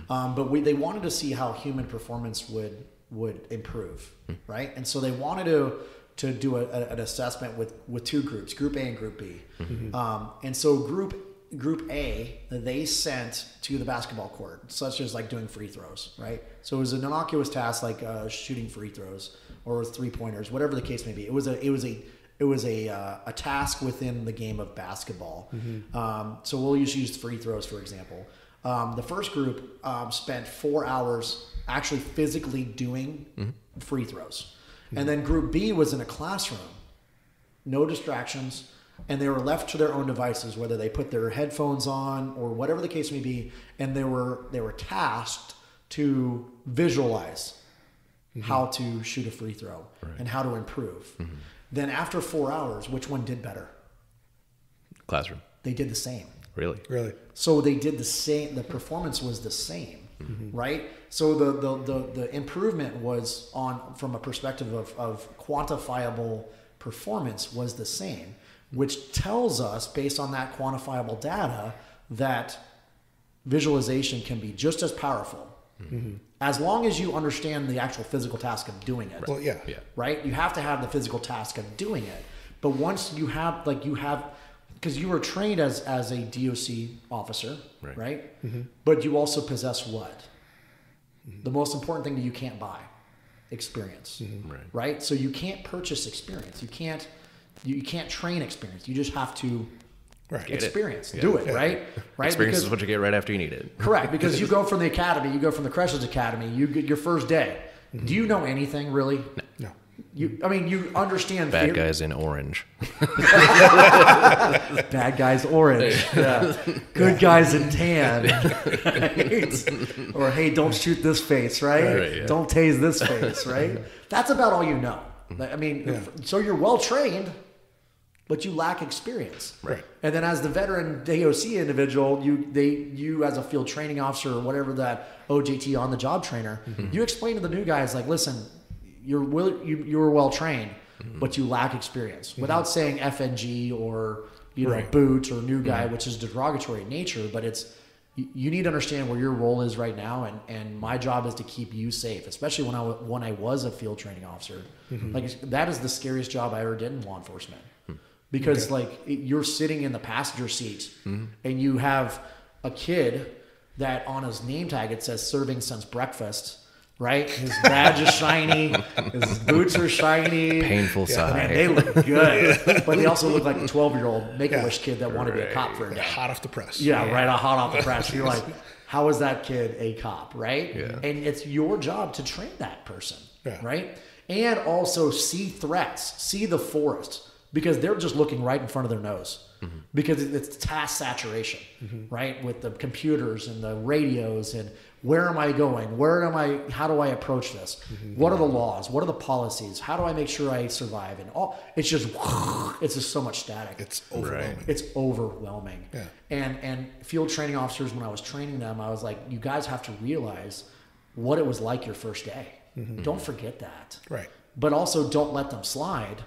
But they wanted to see how human performance would improve, right? And so they wanted to do an assessment with two groups, Group A and Group B. And so Group A, they sent to the basketball court, such as like doing free throws, right? So it was an innocuous task like shooting free throws or 3-pointers, whatever the case may be. It was a task within the game of basketball. So we'll use free throws, for example. The first group spent 4 hours actually physically doing free throws. And then Group B was in a classroom, no distractions, and they were left to their own devices, whether they put their headphones on or whatever the case may be, and they were tasked to visualize how to shoot a free throw and how to improve. Then after 4 hours, which one did better? classroom. They did the same. Really? So they did the same. The performance was the same, right? So the improvement was from a perspective of quantifiable performance was the same, which tells us based on that quantifiable data that visualization can be just as powerful as long as you understand the actual physical task of doing it. Well, yeah. Right? You have to have the physical task of doing it. But once you have, because you were trained as a DOC officer, right? But you also possess what? The most important thing that you can't buy, experience, right? So you can't purchase experience. You can't train experience. You just have to experience, do it, right? Experience is what you get right after you need it. Correct, because you go from the academy, you go from the Crestridge Academy, you get your first day. Do you know anything really? No. You understand Bad guys in orange. Bad guys orange. Yeah. Good guys in tan. Right? Or hey, don't shoot this face, right? Don't tase this face, right? That's about all you know. So you're well trained, but you lack experience. Right. And then as the veteran DOC individual, you as a field training officer or whatever that OJT on the job trainer, you explain to the new guys like, listen, you're well trained, but you lack experience. Without saying FNG or boot or new guy, which is derogatory in nature, but you need to understand where your role is right now, and my job is to keep you safe, especially when I was a field training officer. Like that is the scariest job I ever did in law enforcement. Because you're sitting in the passenger seat and you have a kid that on his name tag it says serving since breakfast, right? His badge is shiny, his boots are shiny. Painful sight. Man, they look good. But they also look like a 12-year-old Make-A-Wish kid that wanted to be a cop for a day. Hot off the press. Yeah, right, hot off the press. You're like, how is that kid a cop, right? Yeah. And it's your job to train that person, right? And also see threats, see the forest. Because they're just looking right in front of their nose. Because it's task saturation, right? With the computers and the radios and where am I going? How do I approach this? What are the laws? What are the policies? How do I make sure I survive? And it's just so much static. It's overwhelming. It's overwhelming. Yeah. And field training officers, when I was training them, I was like, you guys have to realize what it was like your first day. Don't forget that. Right. But also don't let them slide.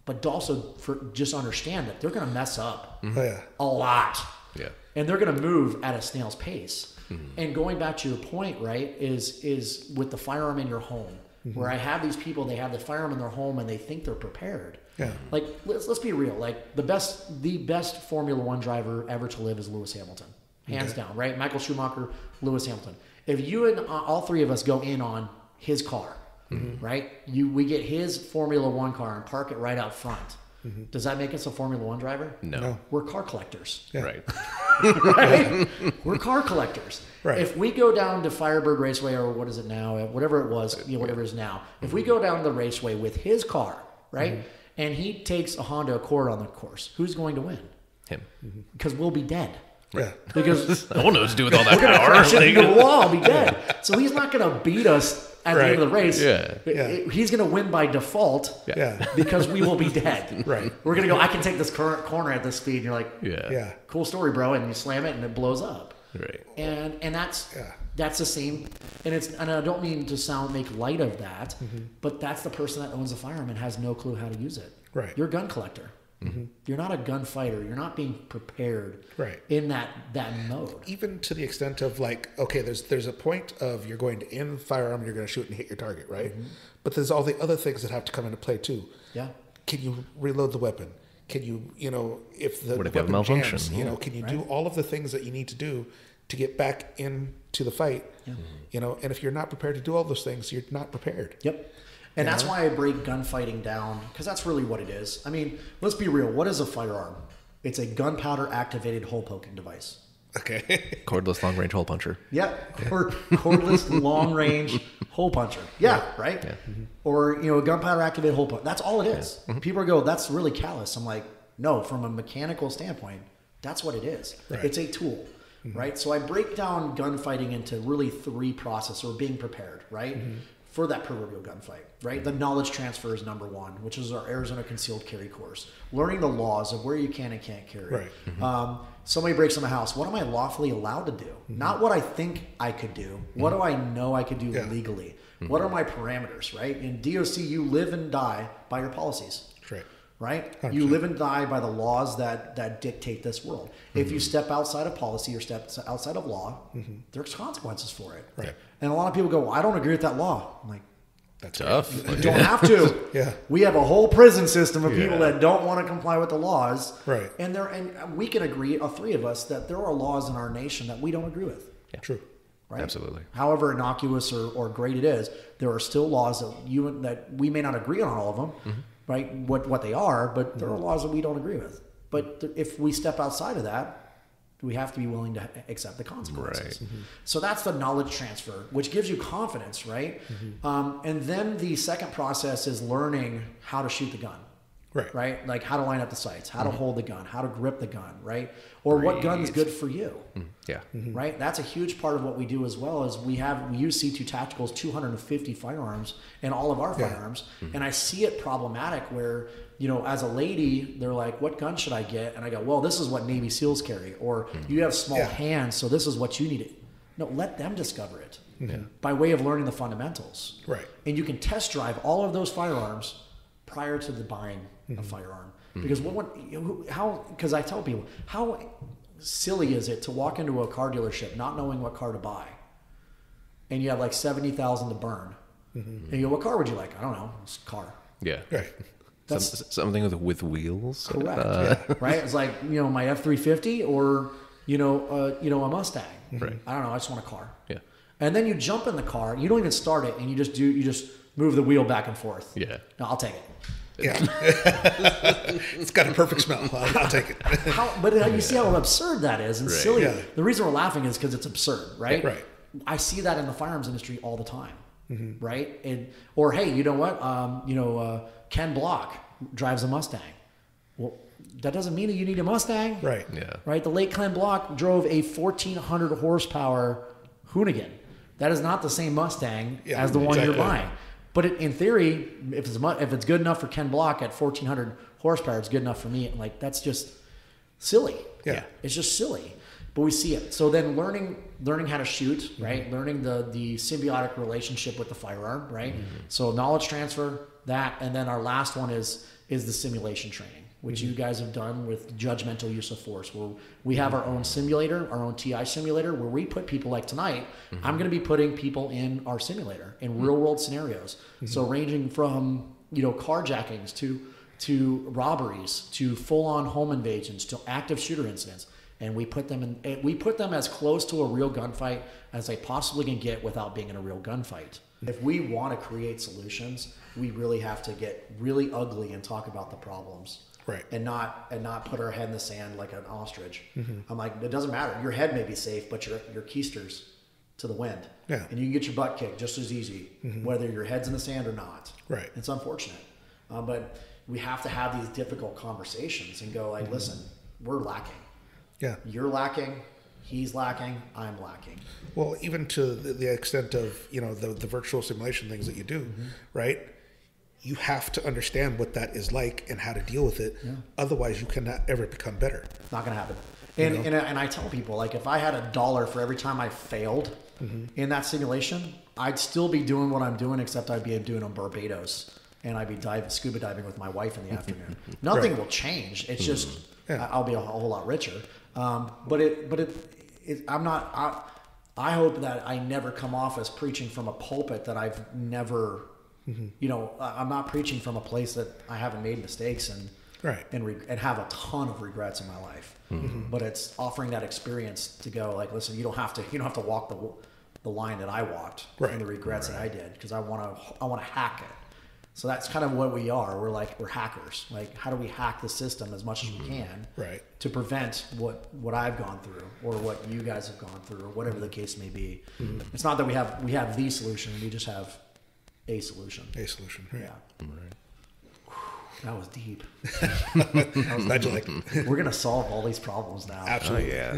But also just understand that they're going to mess up a lot. Yeah. And they're going to move at a snail's pace. And going back to your point, right, is with the firearm in your home, where I have these people, they have the firearm in their home and they think they're prepared. Yeah. Like, let's be real. Like, the best Formula One driver ever to live is Lewis Hamilton. Hands down, right? Michael Schumacher, Lewis Hamilton. If you and all three of us go in on his car, right? We get his Formula One car and park it right out front. Does that make us a Formula One driver? No. We're car collectors. Yeah. Right. Right? We're car collectors. Right. If we go down to Firebird Raceway, or what is it now, whatever it was, whatever it is now, if we go down the raceway with his car, right, and he takes a Honda Accord on the course, who's going to win? Him. Because we'll be dead. Yeah. Because I don't know what to do with all that we're going to power. crash into the wall, I'll be dead. So he's not going to beat us at the end of the race. Yeah. He's going to win by default Yeah. because we will be dead. Right. We're going to go, I can take this current corner at this speed. And you're like, Yeah. cool story, bro. And you slam it and it blows up. Right. And that's Yeah. that's the same. And I don't mean to make light of that, but that's the person that owns a firearm and has no clue how to use it. Right. You're a gun collector. You're not a gunfighter. You're not being prepared Right. in that mode. Even to the extent of like, okay, there's a point of you're going to aim the firearm, you're going to shoot and hit your target, right? But there's all the other things that have to come into play too. Yeah. Can you reload the weapon? Can you, if the What if you have weapon malfunction? jams, can you do all of the things that you need to do to get back into the fight? And if you're not prepared to do all those things, you're not prepared. Yep. And that's why I break gunfighting down, because that's really what it is. I mean, let's be real. What is a firearm? It's a gunpowder activated hole poking device. Okay. Cordless long range hole puncher. Yeah. Or cordless long range hole puncher. Yeah. Right. Yeah. Or, a gunpowder activated hole puncher. That's all it is. People go, that's really callous. I'm like, no, from a mechanical standpoint, that's what it is. Right. It's a tool. Right. So I break down gunfighting into really three processes, or being prepared, right? For that proverbial gunfight, right? The knowledge transfer is number one, which is our Arizona concealed carry course. Learning the laws of where you can and can't carry. Right. Somebody breaks in my house. What am I lawfully allowed to do? Not what I think I could do. What do I know I could do legally? What are my parameters, right? In DOC, you live and die by your policies. Right. Right? 100%. You live and die by the laws that dictate this world. If you step outside of policy or step outside of law, there's consequences for it. Right. And a lot of people go, well, I don't agree with that law. I'm like, That's Tough. you don't have to. Yeah. We have a whole prison system of people that don't want to comply with the laws. Right. And we can agree, three of us, that there are laws in our nation that we don't agree with. True. Right? Absolutely. However innocuous or great it is, there are still laws that we may not agree on all of them, right? What they are, but there are laws that we don't agree with. But if we step outside of that, we have to be willing to accept the consequences. Right. So that's the knowledge transfer, which gives you confidence, right? And then the second process is learning how to shoot the gun. Right? Like how to line up the sights, how to hold the gun, how to grip the gun, right? Or what gun is good for you. Yeah. Right? That's a huge part of what we do as well. Is we use C2 Tactical's 250 firearms in all of our firearms. And I see it problematic where, as a lady, they're like, what gun should I get? And I go, well, this is what Navy SEALs carry. Or you have small hands, so this is what you need. No, let them discover it by way of learning the fundamentals. Right. And you can test drive all of those firearms prior to the buying a firearm. Because because I tell people, how silly is it to walk into a car dealership not knowing what car to buy, and you have like $70,000 to burn, and you go, what car would you like? I don't know, it's a car. Yeah. Right. That's something with wheels. correct. Right? It's like, my F-350 or a Mustang. Right. I don't know. I just want a car. Yeah. And then you jump in the car. You don't even start it, and you just move the wheel back and forth. Yeah. No, I'll take it. Yeah. It's got a perfect smell. I'll take it. But you see how absurd that is and silly. Yeah. The reason we're laughing is because it's absurd, right? Right. I see that in the firearms industry all the time, right? Or hey, you know what? Ken Block drives a Mustang. Well, that doesn't mean that you need a Mustang, Right. Yeah. right? The late Ken Block drove a 1,400 horsepower Hoonigan. That is not the same Mustang as the one you're buying. But in theory, if it's good enough for Ken Block at 1,400 horsepower, it's good enough for me. And like, that's just silly. Yeah. It's just silly. But we see it. So then learning how to shoot, right? Learning the symbiotic relationship with the firearm, right? So knowledge transfer, that, and then our last one is the simulation training, which you guys have done with judgmental use of force, where we have our own simulator, our own TI simulator, where we put people like tonight. I'm going to be putting people in our simulator in real world scenarios. So ranging from carjackings to robberies to full on home invasions to active shooter incidents, and we put them as close to a real gunfight as they possibly can get without being in a real gunfight. If we want to create solutions, we really have to get really ugly and talk about the problems. Right. and not put our head in the sand like an ostrich. I'm like, it doesn't matter. Your head may be safe, but your keisters to the wind. Yeah. And you can get your butt kicked just as easy, whether your head's in the sand or not. Right. It's unfortunate. But we have to have these difficult conversations and go like, listen, we're lacking. Yeah. You're lacking. He's lacking. I'm lacking. Well, even to the extent of, the virtual simulation things that you do, right? You have to understand what that is like and how to deal with it. Yeah. Otherwise, you cannot ever become better. Not going to happen. And I tell people, like, if I had $1 for every time I failed in that simulation, I'd still be doing what I'm doing, except I'd be doing on Barbados. And I'd be scuba diving with my wife in the afternoon. Nothing will change. It's just I'll be a whole lot richer. I'm not. I hope that I never come off as preaching from a pulpit that I've never. I'm not preaching from a place that I haven't made mistakes and and have a ton of regrets in my life. But it's offering that experience to go like, listen, you don't have to walk the line that I walked and the regrets that I did, because I want to hack it. So that's kind of what we are. We're hackers. Like, how do we hack the system as much as we can to prevent what I've gone through or what you guys have gone through or whatever the case may be. It's not that we have the solution. We just have a solution. A solution. Right. Yeah. Right. That was deep. Glad you liked it. We're gonna solve all these problems now. Absolutely. Oh, yeah.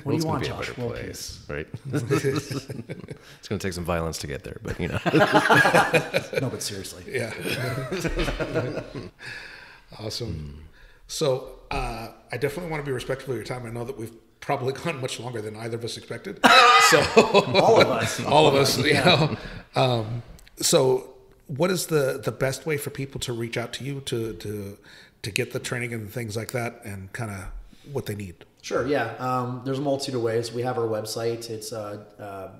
What do you want, be Josh? A better World place, peace. right? It's going to take some violence to get there, but No, but seriously. Yeah. Awesome. So I definitely want to be respectful of your time. I know that we've probably gone much longer than either of us expected. So all of us. All of us. So what is the best way for people to reach out to you to get the training and things like that, and kind of what they need? Sure. Yeah. There's a multitude of ways. We have our website. It's the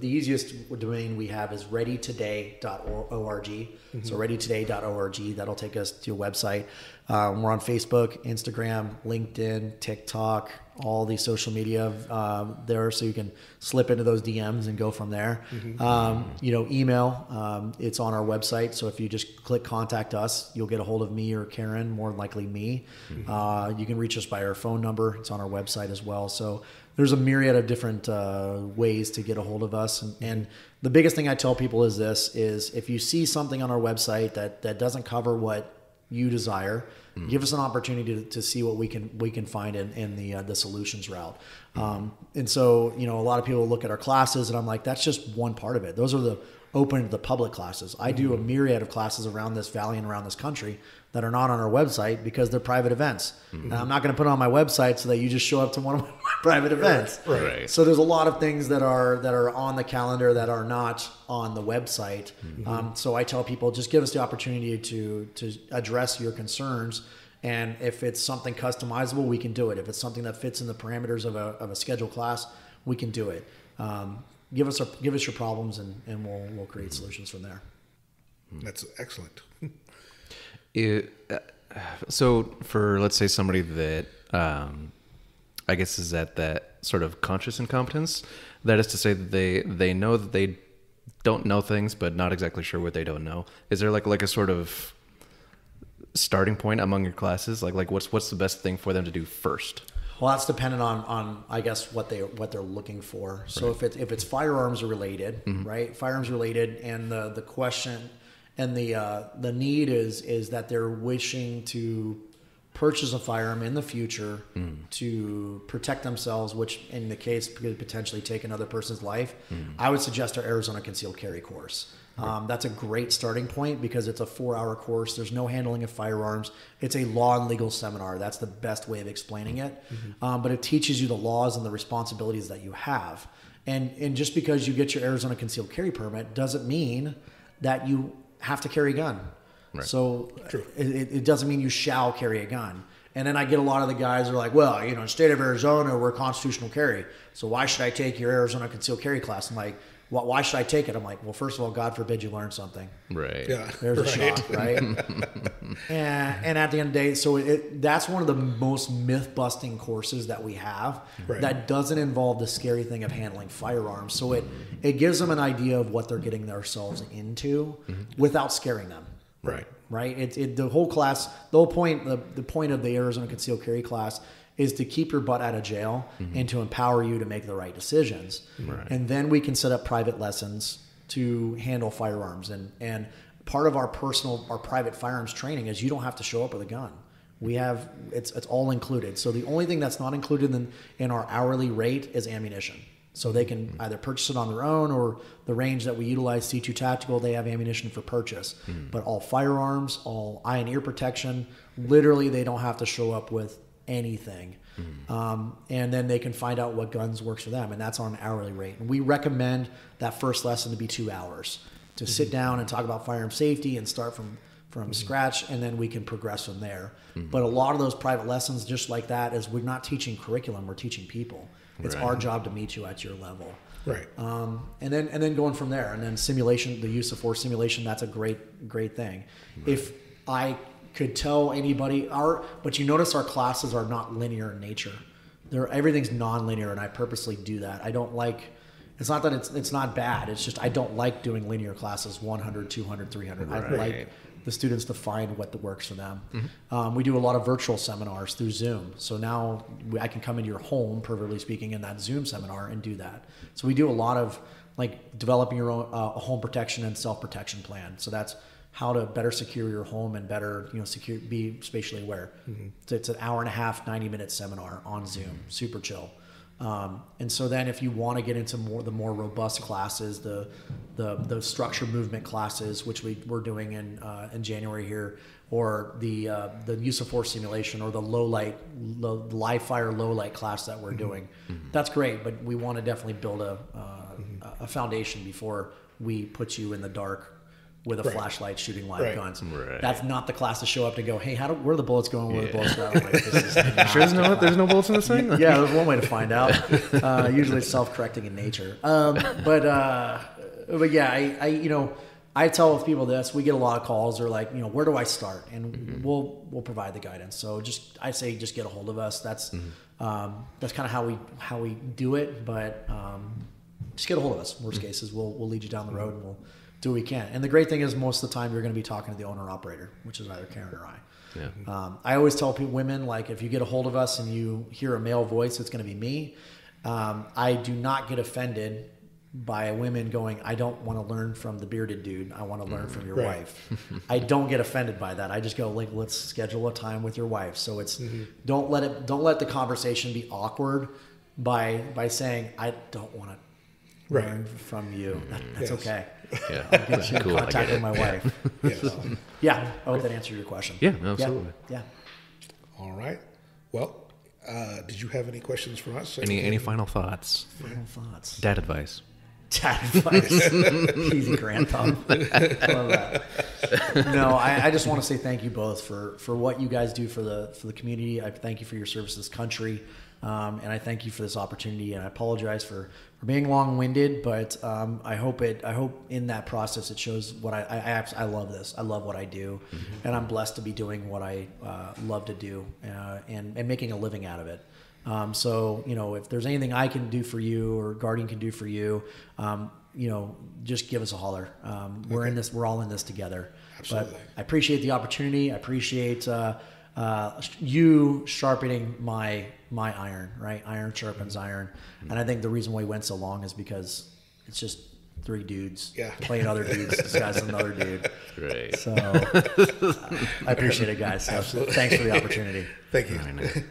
easiest domain we have is readytoday.org. So readytoday.org. That'll take us to your website. We're on Facebook, Instagram, LinkedIn, TikTok, all these social media there, so you can slip into those DMs and go from there. Email, it's on our website. So if you just click contact us, you'll get a hold of me or Karen, more likely me. You can reach us by our phone number. It's on our website as well. So there's a myriad of different ways to get a hold of us. And the biggest thing I tell people is this, is if you see something on our website that doesn't cover what you desire, give us an opportunity to see what we can find in the solutions route. And so, a lot of people look at our classes and I'm like, that's just one part of it. Those are the open to the public classes. I do a myriad of classes around this valley and around this country that are not on our website because they're private events. And I'm not going to put it on my website so that you just show up to one of my private events. Right. So there's a lot of things that are on the calendar that are not on the website. So I tell people, just give us the opportunity to address your concerns. And if it's something customizable, we can do it. If it's something that fits in the parameters of a scheduled class, we can do it. Give us your problems, and we'll create solutions from there. That's excellent. So for, let's say, somebody that I guess is at that sort of conscious incompetence, that is to say that they know that they don't know things, but not exactly sure what they don't know. Is there like a sort of starting point among your classes? Like what's the best thing for them to do first? Well, that's dependent on I guess what they're looking for. So if it's firearms related, right? Firearms related, and the question and the need is that they're wishing to purchase a firearm in the future to protect themselves, which in the case could potentially take another person's life. I would suggest our Arizona concealed carry course. That's a great starting point because it's a 4-hour course. There's no handling of firearms. It's a law and legal seminar. That's the best way of explaining it. But it teaches you the laws and the responsibilities that you have. And just because you get your Arizona concealed carry permit doesn't mean that you have to carry a gun. Right. So it doesn't mean you shall carry a gun. And then I get a lot of the guys who are like, well, in the state of Arizona, we're constitutional carry. So why should I take your Arizona concealed carry class? I'm like, why should I take it? I'm like, well, first of all, God forbid you learn something. Right. Yeah. There's a shot, right? and at the end of the day, so that's one of the most myth-busting courses that we have that doesn't involve the scary thing of handling firearms. So it gives them an idea of what they're getting themselves into without scaring them. Right. right? The whole class, the whole point, the point of the Arizona concealed carry class is to keep your butt out of jail and to empower you to make the right decisions. Right. And then we can set up private lessons to handle firearms. And part of our private firearms training is you don't have to show up with a gun. It's all included. So the only thing that's not included in our hourly rate is ammunition. So they can either purchase it on their own, or the range that we utilize, C2 Tactical, they have ammunition for purchase. But all firearms, all eye and ear protection, literally they don't have to show up with anything. And then they can find out what guns works for them, and that's on an hourly rate. And we recommend that first lesson to be 2 hours, to sit down and talk about firearm safety and start from scratch, and then we can progress from there. But a lot of those private lessons, just like that, is we're not teaching curriculum, we're teaching people. It's our job to meet you at your level. Right. And then going from there, and then simulation, the use of force simulation, that's a great thing. Right. If I could tell anybody, but you notice our classes are not linear in nature. Everything's non-linear, and I purposely do that. I don't like, it's not that it's not bad, it's just I don't like doing linear classes, 100, 200, 300. Right. I like the students to find what works for them. We do a lot of virtual seminars through Zoom. So now I can come into your home, proverbially speaking, in that Zoom seminar and do that. So we do a lot of like developing your own home protection and self-protection plan. So that's how to better secure your home and better, be spatially aware. So it's an hour and a half, 90-minute seminar on Zoom, super chill. And so then if you want to get into the more robust classes, the structure movement classes, which we're doing in January here, or the use of force simulation, or the live fire low light class that we're doing, that's great. But we want to definitely build a foundation before we put you in the dark with a flashlight shooting live guns. Right. That's not the class to show up to go, hey, where are the bullets going? Where are the bullets going? Like, this is Sure, there's no bullets in this thing? yeah, there's one way to find out. Usually it's self-correcting in nature. But yeah, I tell people this. We get a lot of calls. They're like, where do I start? And we'll provide the guidance. So I say just get a hold of us. That's kind of how we do it. But just get a hold of us. Worst cases, we'll lead you down the road, and we'll do what we can. And the great thing is most of the time you're going to be talking to the owner operator, which is either Karen or I. Yeah. I always tell women, like, if you get a hold of us and you hear a male voice, it's going to be me. I do not get offended by women going, I don't want to learn from the bearded dude. I want to learn from your wife. I don't get offended by that. I just go, like, let's schedule a time with your wife. So it's don't let the conversation be awkward by saying, I don't want to learn from you. That's okay. Yeah. I'll get you in Cool, contact with my wife. So, yeah, I hope that answered your question. Yeah, absolutely. Yeah. All right. Well, did you have any questions for us? Any final thoughts? Final thoughts. Dad advice. Dad advice. Easy grandpa. I love that. No, I just want to say thank you both for what you guys do for the community. I thank you for your service to this country. And I thank you for this opportunity, and I apologize for being long-winded, but I hope in that process it shows what I love this. I love what I do, and I'm blessed to be doing what I love to do, and making a living out of it. So if there's anything I can do for you or Guardian can do for you, just give us a holler. We're in this. We're all in this together. Absolutely. But I appreciate the opportunity. I appreciate you sharpening my iron, right? Iron sharpens iron. And I think the reason why we went so long is because it's just three dudes playing other dudes disguised as another dude. Right. So I appreciate it, guys. So thanks for the opportunity. Thank you.